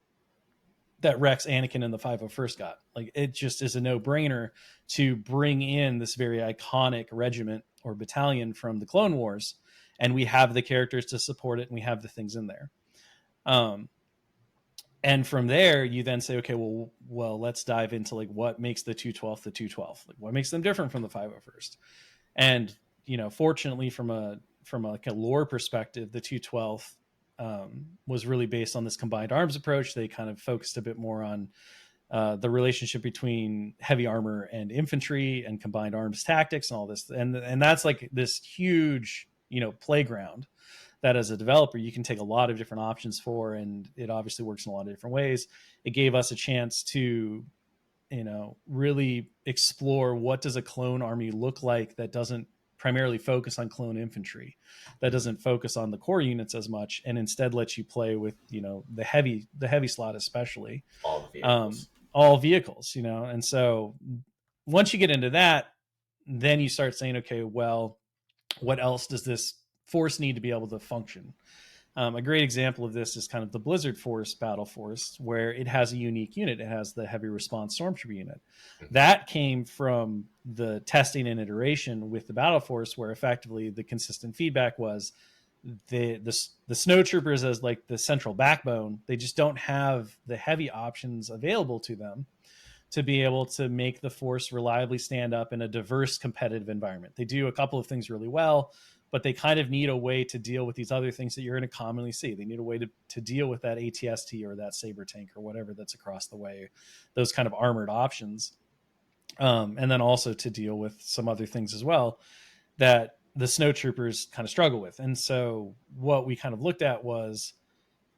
that Rex, Anakin, and the 501st got. Like it just is a no-brainer to bring in this very iconic regiment or battalion from the Clone Wars, and we have the characters to support it, and we have the things in there. And from there, you then say, okay, well, let's dive into like what makes the 212th the 212th. Like what makes them different from the 501st? And fortunately, from like a lore perspective, the 212th was really based on this combined arms approach. They kind of focused a bit more on the relationship between heavy armor and infantry and combined arms tactics and all this. And that's like this huge, playground that as a developer, you can take a lot of different options for, and it obviously works in a lot of different ways. It gave us a chance to, really explore what does a clone army look like that doesn't primarily focus on clone infantry, that doesn't focus on the core units as much, and instead lets you play with, the heavy slot, especially all vehicles, and so once you get into that, then you start saying, okay, well, what else does this force need to be able to function? A great example of this is kind of the Blizzard Force Battle Force, where it has a unique unit. It has the heavy response stormtrooper unit. That came from the testing and iteration with the Battle Force, where effectively the consistent feedback was the snowtroopers as like the central backbone. They just don't have the heavy options available to them to be able to make the force reliably stand up in a diverse competitive environment. They do a couple of things really well, but they kind of need a way to deal with these other things that you're going to commonly see. They need a way to deal with that ATST or that saber tank or whatever that's across the way, those kind of armored options. And then also to deal with some other things as well that the snowtroopers kind of struggle with. And so what we kind of looked at was,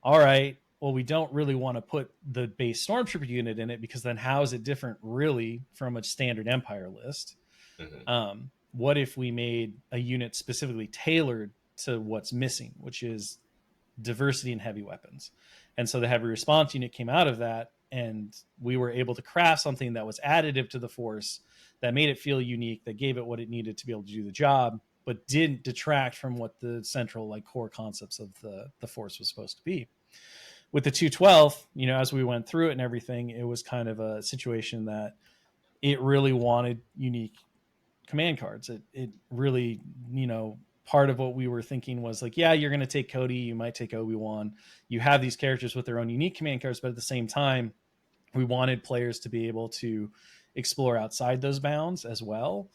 all right, well, we don't really want to put the base stormtrooper unit in it, because then how is it different really from a standard Empire list? What if we made a unit specifically tailored to what's missing, which is diversity in heavy weapons? And so the heavy response unit came out of that, and we were able to craft something that was additive to the force, that made it feel unique, that gave it what it needed to be able to do the job, but didn't detract from what the central like core concepts of the force was supposed to be. With the 212, as we went through it and everything, it was kind of a situation that it really wanted unique command cards. It really, part of what we were thinking was like, yeah, you're going to take Cody, you might take Obi-Wan, you have these characters with their own unique command cards, but at the same time, we wanted players to be able to explore outside those bounds as well.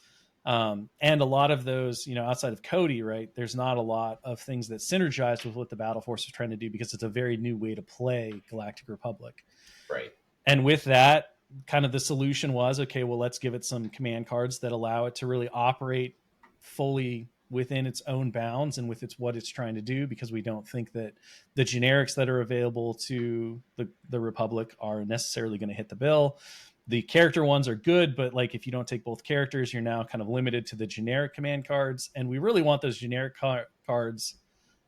And a lot of those, outside of Cody, right, there's not a lot of things that synergize with what the Battle Force was trying to do, because it's a very new way to play Galactic Republic. Right. And with that, kind of the solution was, okay, well, let's give it some command cards that allow it to really operate fully within its own bounds and with what it's trying to do, because we don't think that the generics that are available to the Republic are necessarily going to hit the bill. The character ones are good, but like if you don't take both characters, you're now kind of limited to the generic command cards. And we really want those generic cards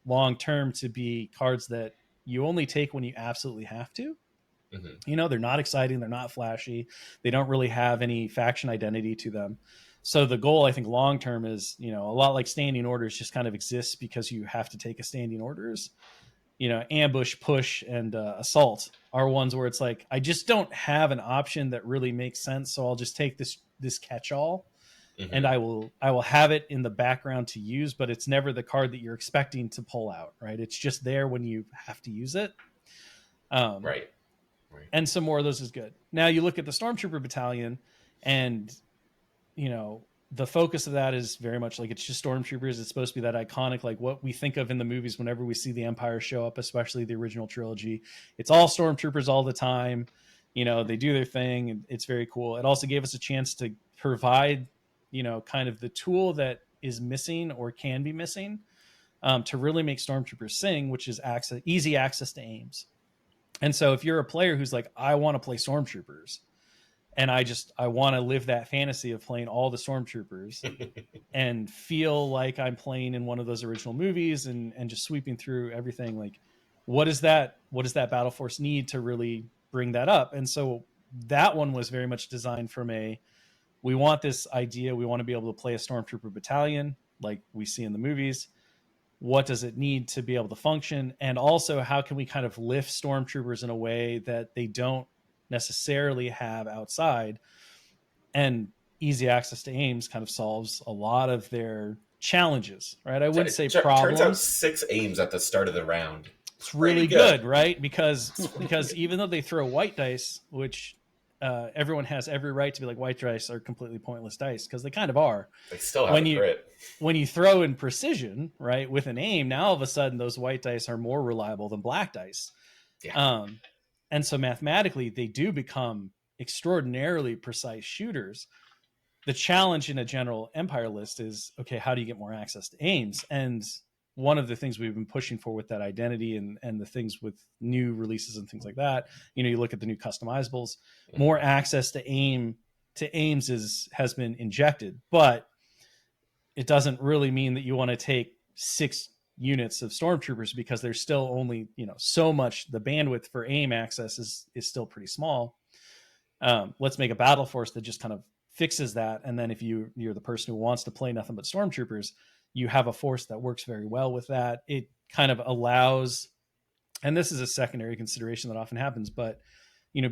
long term to be cards that you only take when you absolutely have to. They're not exciting, they're not flashy, they don't really have any faction identity to them. So the goal, I think, long term is, a lot like standing orders just kind of exists because you have to take a standing orders. Ambush, push, and assault are ones where it's like, I just don't have an option that really makes sense, so I'll just take this catch-all, and I will have it in the background to use, but it's never the card that you're expecting to pull out, right? It's just there when you have to use it. Right. And some more of those is good. Now you look at the Stormtrooper Battalion, and the focus of that is very much like it's just Stormtroopers. It's supposed to be that iconic, like what we think of in the movies whenever we see the Empire show up, especially the original trilogy. It's all Stormtroopers all the time. They do their thing, and it's very cool. It also gave us a chance to provide, kind of the tool that is missing or can be missing to really make Stormtroopers sing, which is easy access to aims. And so if you're a player who's like, I want to play Stormtroopers, and I want to live that fantasy of playing all the Stormtroopers and feel like I'm playing in one of those original movies and just sweeping through everything, like what does that Battleforce need to really bring that up? And so that one was very much designed from we want this idea, we want to be able to play a Stormtrooper battalion like we see in the movies. What does it need to be able to function? And also, how can we kind of lift Stormtroopers in a way that they don't necessarily have outside? And easy access to aims kind of solves a lot of their challenges, right? I wouldn't say problems. Turns out 6 aims at the start of the round. It's really good, right? Because even though they throw white dice, which everyone has every right to be like, white dice are completely pointless dice, because they kind of are. They still have a crit. When you throw in precision, right, with an aim, now all of a sudden those white dice are more reliable than black dice. Yeah. And so mathematically, they do become extraordinarily precise shooters. The challenge in a general Empire list is, okay, how do you get more access to aims? And one of the things we've been pushing for with that identity and the things with new releases and things like that, you look at the new customizables, more access to aims has been injected, but it doesn't really mean that you want to take 6 units of Stormtroopers, because there's still only, so much. The bandwidth for aim access is still pretty small. Let's make a Battleforce that just kind of fixes that. And then if you're the person who wants to play nothing but Stormtroopers, you have a force that works very well with that. It kind of allows, and this is a secondary consideration that often happens, but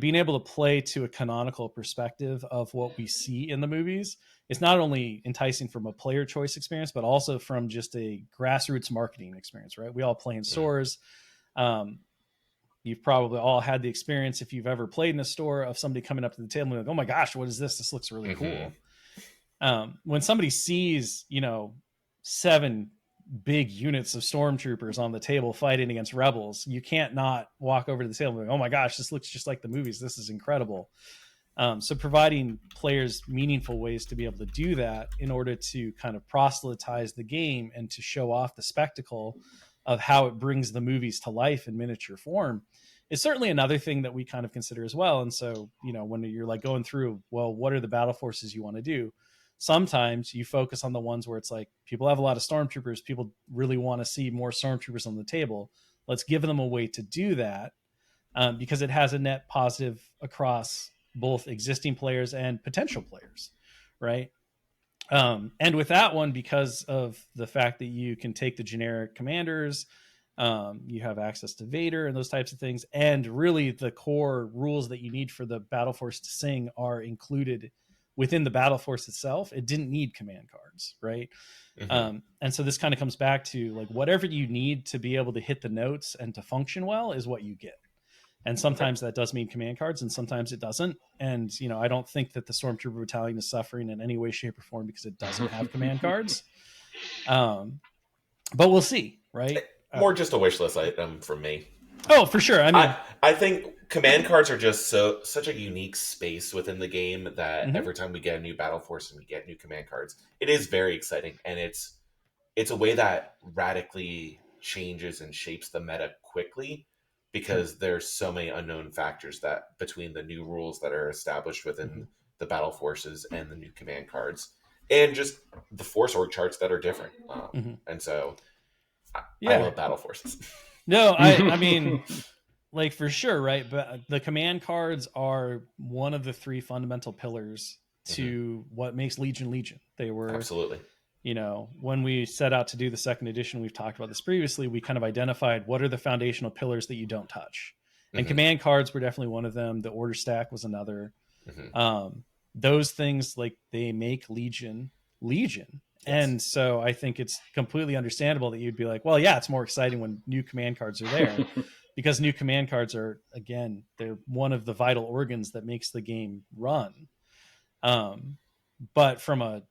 being able to play to a canonical perspective of what we see in the movies is not only enticing from a player choice experience, but also from just a grassroots marketing experience, right? We all play in stores. You've probably all had the experience, if you've ever played in a store, of somebody coming up to the table and like, oh my gosh, what is this? This looks really cool. When somebody sees, 7 big units of Stormtroopers on the table fighting against rebels, you can't not walk over to the table and go, oh my gosh, this looks just like the movies. This is incredible. So providing players meaningful ways to be able to do that in order to kind of proselytize the game and to show off the spectacle of how it brings the movies to life in miniature form is certainly another thing that we kind of consider as well. And so, when you're like going through, well, what are the battle forces you want to do? Sometimes you focus on the ones where it's like, people have a lot of Stormtroopers. People really want to see more Stormtroopers on the table. Let's give them a way to do that, because it has a net positive across both existing players and potential players, right? And with that one, because of the fact that you can take the generic commanders, you have access to Vader and those types of things, and really the core rules that you need for the Battle Force to sing are included within the Battle Force itself. It didn't need command cards, right? And so this kind of comes back to like, whatever you need to be able to hit the notes and to function well is what you get. And sometimes that does mean command cards, and sometimes it doesn't. And, I don't think that the Stormtrooper Battalion is suffering in any way, shape, or form because it doesn't have command cards. But we'll see, right? More just a wish list item from me. Oh, for sure. I think command cards are just such a unique space within the game that every time we get a new Battle Force and we get new command cards, it is very exciting. And it's a way that radically changes and shapes the meta quickly, because there's so many unknown factors that between the new rules that are established within the Battle Forces and the new command cards, and just the Force org charts that are different. And so I love Battle Forces. No, I mean, like, for sure, right? But the command cards are one of the 3 fundamental pillars to what makes Legion. They were absolutely, when we set out to do the 2nd edition, we've talked about this previously, we kind of identified what are the foundational pillars that you don't touch. And command cards were definitely one of them. The order stack was another. Those things, like, they make Legion. Yes. And so I think it's completely understandable that you'd be like, well, yeah, it's more exciting when new command cards are there because new command cards are, again, they're one of the vital organs that makes the game run. But from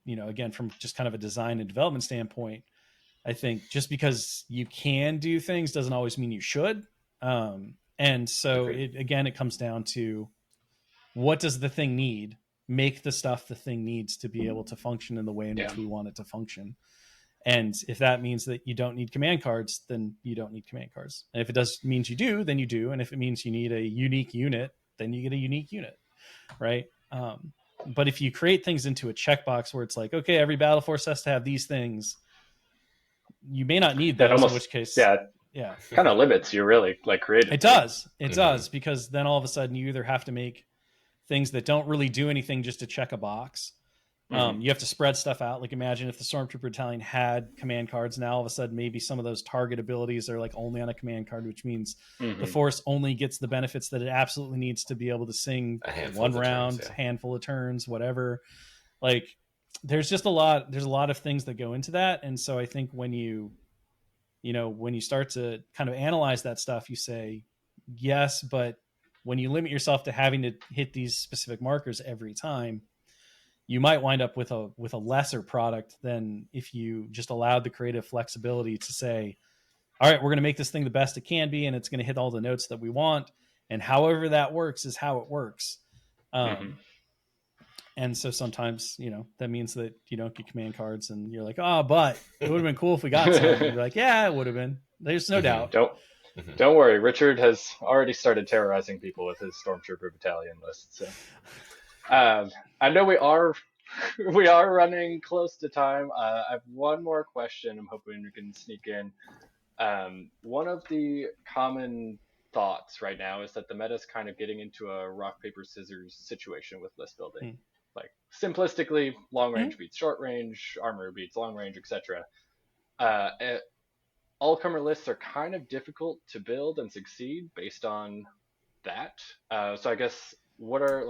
from just kind of a design and development standpoint, I think just because you can do things doesn't always mean you should. And so it comes down to, what does the thing need? Make the stuff the thing needs to be able to function in the way in which we want it to function. And if that means that you don't need command cards, then you don't need command cards. And if it does means you do, then you do. And if it means you need a unique unit, then you get a unique unit, right? But if you create things into a checkbox where it's like, okay, every battle force has to have these things, you may not need That those, in almost, which case, yeah, kind of limits you really, like creatively. It does, because then all of a sudden you either have to make things that don't really do anything just to check a box. You have to spread stuff out. Like imagine if the Stormtrooper Battalion had command cards. Now all of a sudden, maybe some of those target abilities are like only on a command card, which means the Force only gets the benefits that it absolutely needs to be able to sing one round, handful of turns, whatever. Like there's just a lot of things that go into that. And so I think when you start to kind of analyze that stuff, you say, yes, but when you limit yourself to having to hit these specific markers every time, you might wind up with a lesser product than if you just allowed the creative flexibility to say, all right, we're going to make this thing the best it can be, and it's going to hit all the notes that we want. And however that works is how it works. And so sometimes, that means that you don't get command cards and you're like, oh, but it would have been cool if we got some. And you're like, yeah, it would have been. There's no doubt. Don't worry. Richard has already started terrorizing people with his Stormtrooper Battalion list. So. I know we are running close to time. I have one more question. I'm hoping we can sneak in. One of the common thoughts right now is that the meta is kind of getting into a rock paper scissors situation with list building. Like simplistically, long range beats short range, armor beats long range, etc. All comer lists are kind of difficult to build and succeed based on that. So I guess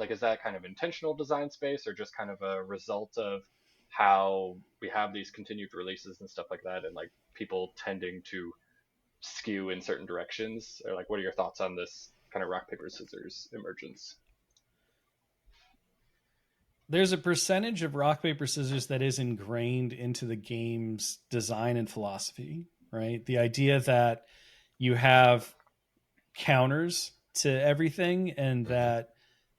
is that kind of intentional design space or just kind of a result of how we have these continued releases and stuff like that, and like people tending to skew in certain directions? Or like, what are your thoughts on this kind of rock paper scissors emergence? There's a percentage of rock paper scissors that is ingrained into the game's design and philosophy, right? The idea that you have counters to everything and that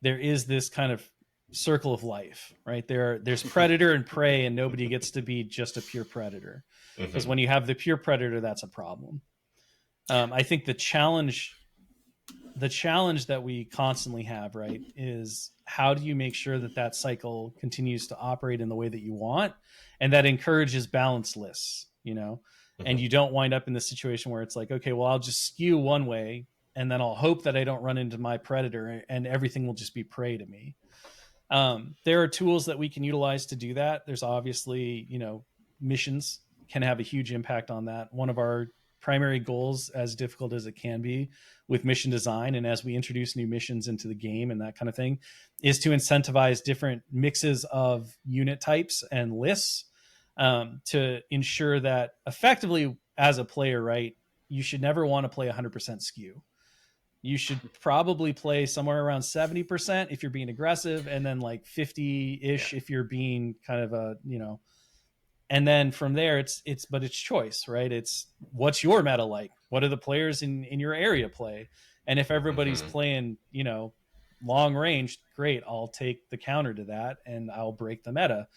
there is this kind of circle of life, right? There's predator and prey, and nobody gets to be just a pure predator, because when you have the pure predator, that's a problem. I think the challenge that we constantly have, right, is how do you make sure that cycle continues to operate in the way that you want, and that encourages balanced lists, and you don't wind up in the situation where it's like, okay, well, I'll just skew one way and then I'll hope that I don't run into my predator and everything will just be prey to me. There are tools that we can utilize to do that. There's obviously, missions can have a huge impact on that. One of our primary goals, as difficult as it can be with mission design, and as we introduce new missions into the game and that kind of thing, is to incentivize different mixes of unit types and lists to ensure that effectively as a player, right, you should never want to play 100% skew. You should probably play somewhere around 70% if you're being aggressive, and then like 50-ish if you're being kind of and then from there it's choice, right? It's what's your meta like? What do the players in your area play? And if everybody's playing, long range, great, I'll take the counter to that and I'll break the meta.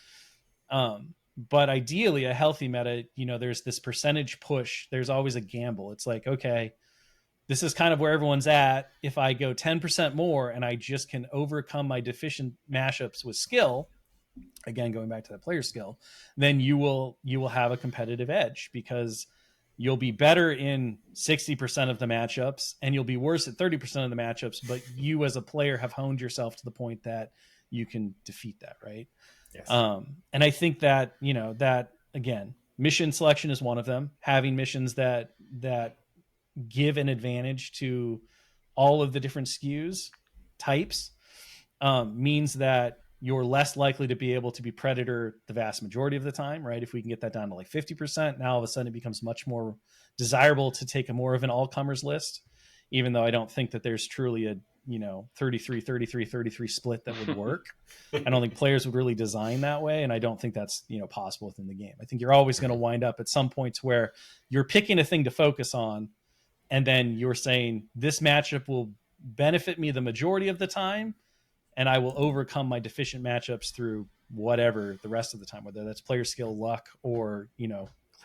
But ideally a healthy meta, there's this percentage push. There's always a gamble. It's like, okay, this is kind of where everyone's at. If I go 10% more and I just can overcome my deficient mashups with skill, again, going back to that player skill, then you will have a competitive edge, because you'll be better in 60% of the matchups and you'll be worse at 30% of the matchups. But you as a player have honed yourself to the point that you can defeat that. Right. Yes. And I think that, that again, mission selection is one of them. Having missions that give an advantage to all of the different SKUs types means that you're less likely to be able to be predator the vast majority of the time, right? If we can get that down to like 50%, now all of a sudden it becomes much more desirable to take a more of an all-comers list, even though I don't think that there's truly a 33 split that would work. I don't think players would really design that way, and I don't think that's possible within the game. I think you're always going to wind up at some points where you're picking a thing to focus on, and then you're saying this matchup will benefit me the majority of the time, and I will overcome my deficient matchups through whatever the rest of the time, whether that's player skill, luck, or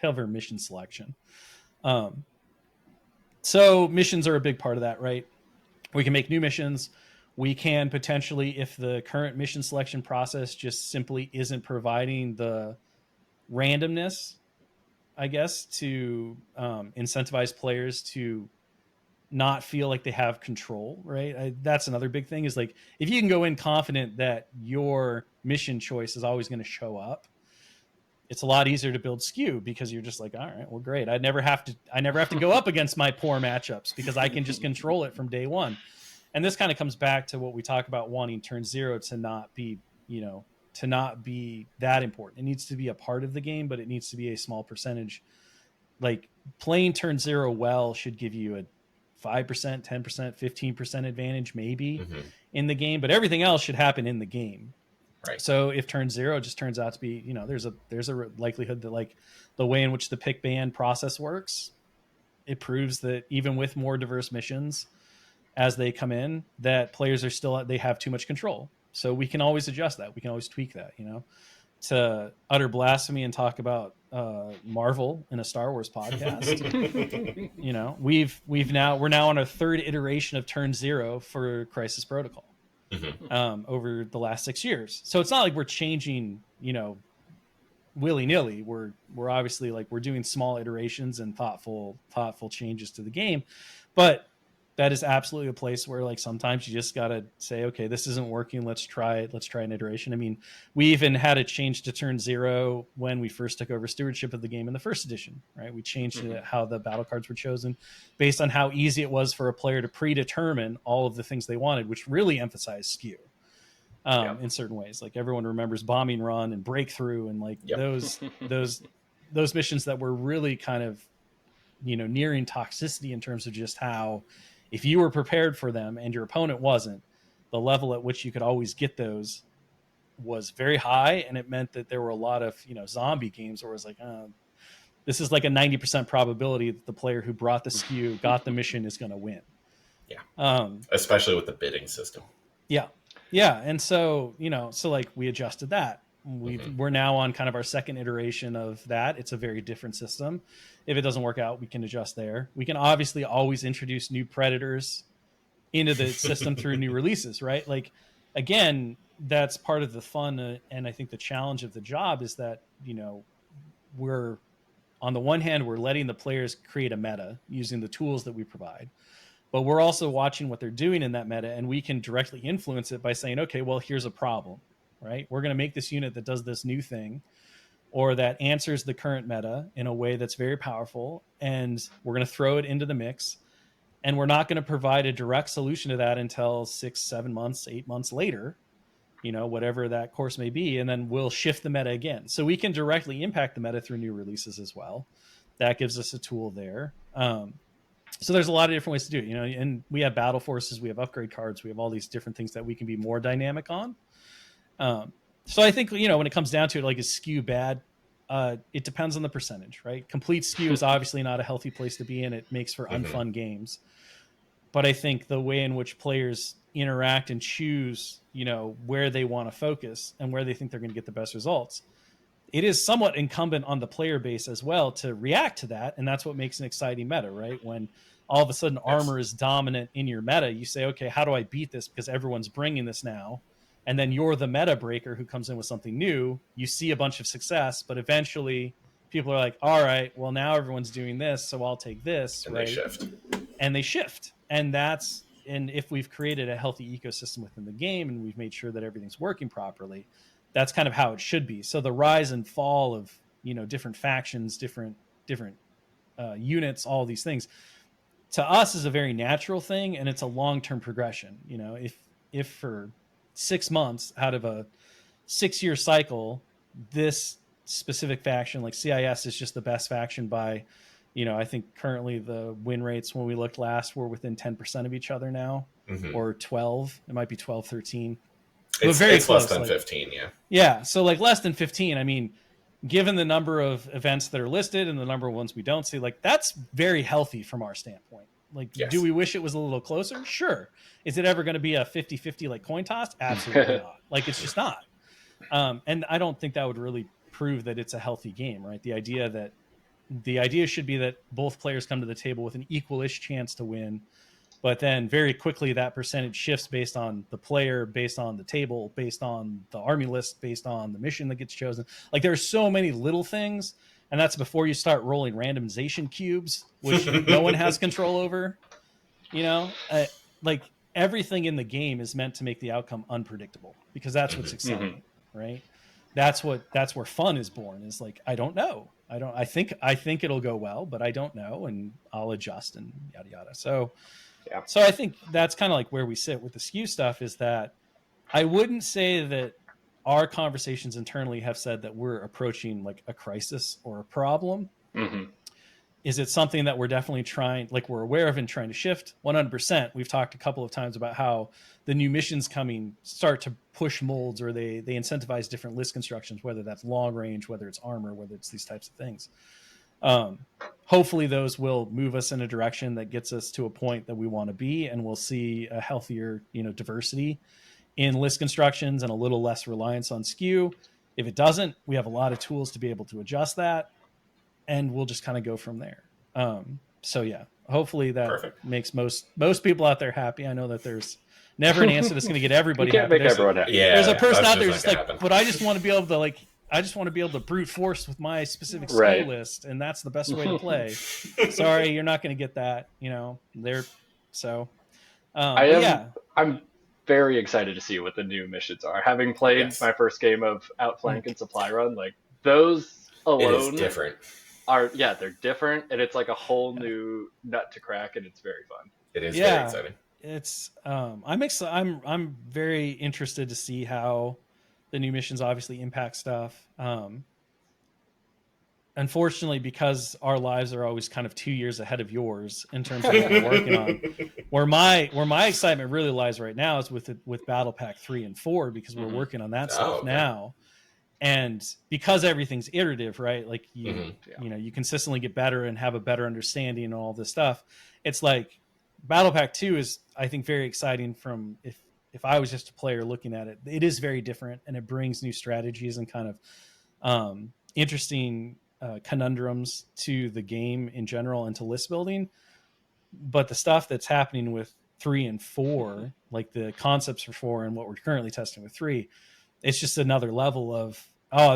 clever mission selection. So missions are a big part of that, right? We can make new missions. We can potentially, if the current mission selection process just simply isn't providing the randomness, I guess, to incentivize players to not feel like they have control, right? That's another big thing, is like, if you can go in confident that your mission choice is always going to show up, it's a lot easier to build skew, because you're just like, all right, well, great. I never have to go up against my poor matchups, because I can just control it from day one. And this kind of comes back to what we talk about, wanting turn zero to not be, to not be that important. It needs to be a part of the game, but it needs to be a small percentage. Like, playing turn zero well should give you a 5%, 10%, 15% advantage maybe in the game, but everything else should happen in the game. Right. So if turn zero just turns out to be, there's a likelihood that, like, the way in which the pick ban process works, it proves that even with more diverse missions as they come in, that players are still, they have too much control. So we can always adjust that. We can always tweak that, to utter blasphemy and talk about Marvel in a Star Wars podcast. We're now on a third iteration of turn zero for Crisis Protocol over the last 6 years. So it's not like we're changing, willy-nilly. We're obviously, like, we're doing small iterations and thoughtful changes to the game, but that is absolutely a place where, like, sometimes you just got to say, okay, this isn't working. Let's try an iteration. I mean, we even had a change to turn zero when we first took over stewardship of the game in the first edition, right? We changed how the battle cards were chosen based on how easy it was for a player to predetermine all of the things they wanted, which really emphasized skew in certain ways. Like, everyone remembers Bombing Run and Breakthrough, and like those missions that were really kind of, nearing toxicity in terms of just how, if you were prepared for them and your opponent wasn't, the level at which you could always get those was very high. And it meant that there were a lot of, zombie games where it was like, this is like a 90% probability that the player who brought the skew, got the mission, is going to win. Yeah. Especially with the bidding system. Yeah. Yeah. And so, so like, we adjusted that. We're now on kind of our second iteration of that. It's a very different system. If it doesn't work out, we can adjust there. We can obviously always introduce new predators into the system through new releases, right? Like, again, that's part of the fun. And I think the challenge of the job is that, we're, on the one hand, we're letting the players create a meta using the tools that we provide, but we're also watching what they're doing in that meta, and we can directly influence it by saying, okay, well, here's a problem, right? We're going to make this unit that does this new thing, or that answers the current meta in a way that's very powerful, and we're going to throw it into the mix, and we're not going to provide a direct solution to that until 6, 7 months, 8 months later, whatever that course may be, and then we'll shift the meta again. So we can directly impact the meta through new releases as well. That gives us a tool there. So there's a lot of different ways to do it, and we have battle forces, we have upgrade cards, we have all these different things that we can be more dynamic on. So I think, when it comes down to it, like, is skew bad? It depends on the percentage, right? Complete skew is obviously not a healthy place to be in. It makes for unfun games. But I think the way in which players interact and choose, where they want to focus and where they think they're going to get the best results, it is somewhat incumbent on the player base as well to react to that. And that's what makes an exciting meta, right? When all of a sudden armor is dominant in your meta, you say, okay, how do I beat this? Because everyone's bringing this now. And then you're the meta breaker who comes in with something new. You see a bunch of success, but eventually people are like, all right, well, now everyone's doing this, so I'll take this. And right? They shift. And if we've created a healthy ecosystem within the game and we've made sure that everything's working properly, that's kind of how it should be. So the rise and fall of, different factions, different units, all these things, to us is a very natural thing, and it's a long-term progression. If for 6 months out of a 6-year cycle, this specific faction, like CIS, is just the best faction by, I think currently the win rates when we looked last were within 10% of each other now, or 12. It might be 12, 13. It's very close, less than 15, yeah. Yeah, so like less than 15. I mean, given the number of events that are listed and the number of ones we don't see, like, that's very healthy from our standpoint. Like, do we wish it was a little closer? Sure. Is it ever going to be a 50-50 like coin toss? Absolutely not. Like, it's just not. And I don't think that would really prove that it's a healthy game, right? The idea that the idea should be that both players come to the table with an equalish chance to win. But then very quickly that percentage shifts based on the player, based on the table, based on the army list, based on the mission that gets chosen. Like there's so many little things, and that's before you start rolling randomization cubes, which no one has control over. You know, like everything in the game is meant to make the outcome unpredictable because that's what's exciting, right? That's where fun is born. Is like I don't know. I think it'll go well, but I don't know, and I'll adjust and yada yada. So I think that's kind of like where we sit with the SKU stuff is that I wouldn't say that our conversations internally have said that we're approaching like a crisis or a problem. Is it something that we're definitely trying, like we're aware of and trying to shift? 100%. We've talked a couple of times about how the new missions coming start to push molds or they incentivize different list constructions, whether that's long range, whether it's armor, whether it's these types of things. Hopefully those will move us in a direction that gets us to a point that we want to be, and we'll see a healthier, diversity in list constructions and a little less reliance on SKU. If it doesn't, we have a lot of tools to be able to adjust that, and we'll just kind of go from there. So yeah, hopefully that makes most people out there happy. I know that there's never an answer that's going to get everybody happy. Make everyone happy. There's a person out there just like, but I just want to be able to I just want to be able to brute force with my specific skill list, and that's the best way to play. Sorry, you're not going to get that. I'm very excited to see what the new missions are. Having played my first game of Outflank and Supply Run, like those alone, it is different. They're different, and it's like a whole new nut to crack, and it's very fun. It is very exciting. It's I'm very interested to see how the new missions obviously impact stuff. Unfortunately, because our lives are always kind of 2 years ahead of yours in terms of what we're working on, where my excitement really lies right now is with Battle Pack 3 and 4, because we're working on that stuff now. And because everything's iterative, right? Like you consistently get better and have a better understanding and all this stuff. It's like Battle Pack 2 is, I think, very exciting from if I was just a player looking at it. It is very different, and it brings new strategies and kind of interesting conundrums to the game in general and to list building. But the stuff that's happening with 3 and 4, like the concepts for 4 and what we're currently testing with 3, it's just another level of,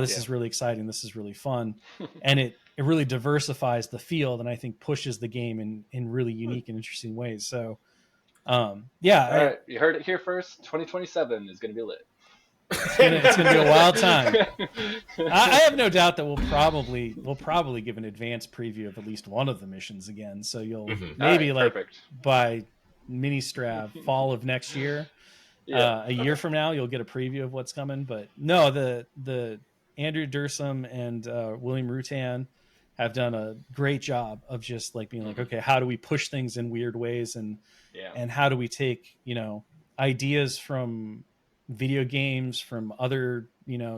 this is really exciting. This is really fun. And it really diversifies the field, and I think pushes the game in really unique and interesting ways. So, all right, you heard it here first. 2027 is going to be lit. It's gonna be a wild time. I have no doubt that we'll probably give an advanced preview of at least one of the missions again. So you'll maybe by mini Strav fall of next year, a year from now, you'll get a preview of what's coming. But no, the Andrew Dursum and William Rutan have done a great job of just like being like, okay, how do we push things in weird ways, and how do we take ideas from video games, from other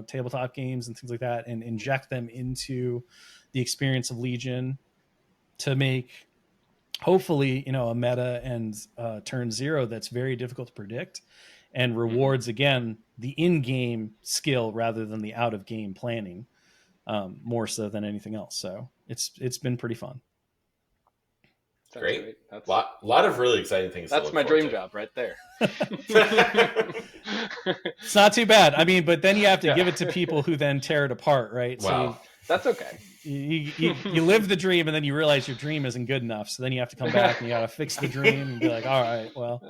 tabletop games and things like that, and inject them into the experience of Legion to make hopefully a meta and turn zero that's very difficult to predict, and rewards again the in-game skill rather than the out-of-game planning, more so than anything else. So it's been pretty fun. Great. That's lot of really exciting things. That's my dream job right there. It's not too bad. I mean, but then you have to give it to people who then tear it apart, right? Wow. So that's okay. You live the dream, and then you realize your dream isn't good enough. So then you have to come back and you got to fix the dream and be like, all right, well,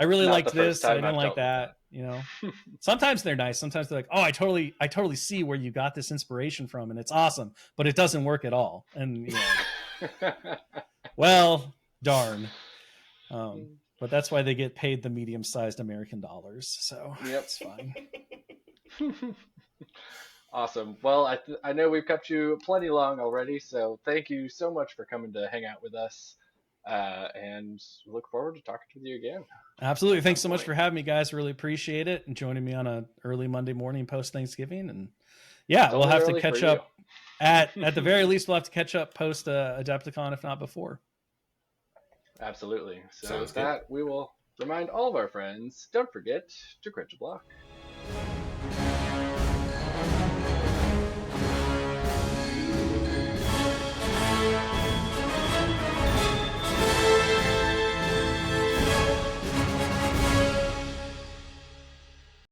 I really liked this. I didn't like that. Sometimes they're nice. Sometimes they're like, oh, I totally see where you got this inspiration from, and it's awesome, but it doesn't work at all. And well, darn. But that's why they get paid the medium-sized American dollars. So it's fine. Awesome. Well, I know we've kept you plenty long already, so thank you so much for coming to hang out with us, and look forward to talking with you again. Absolutely. Thanks so much for having me, guys. Really appreciate it, and joining me on a early Monday morning post Thanksgiving. And we'll have to catch up at the very least. We'll have to catch up post Adepticon, if not before. Absolutely. So with that, we will remind all of our friends, don't forget to crit your block.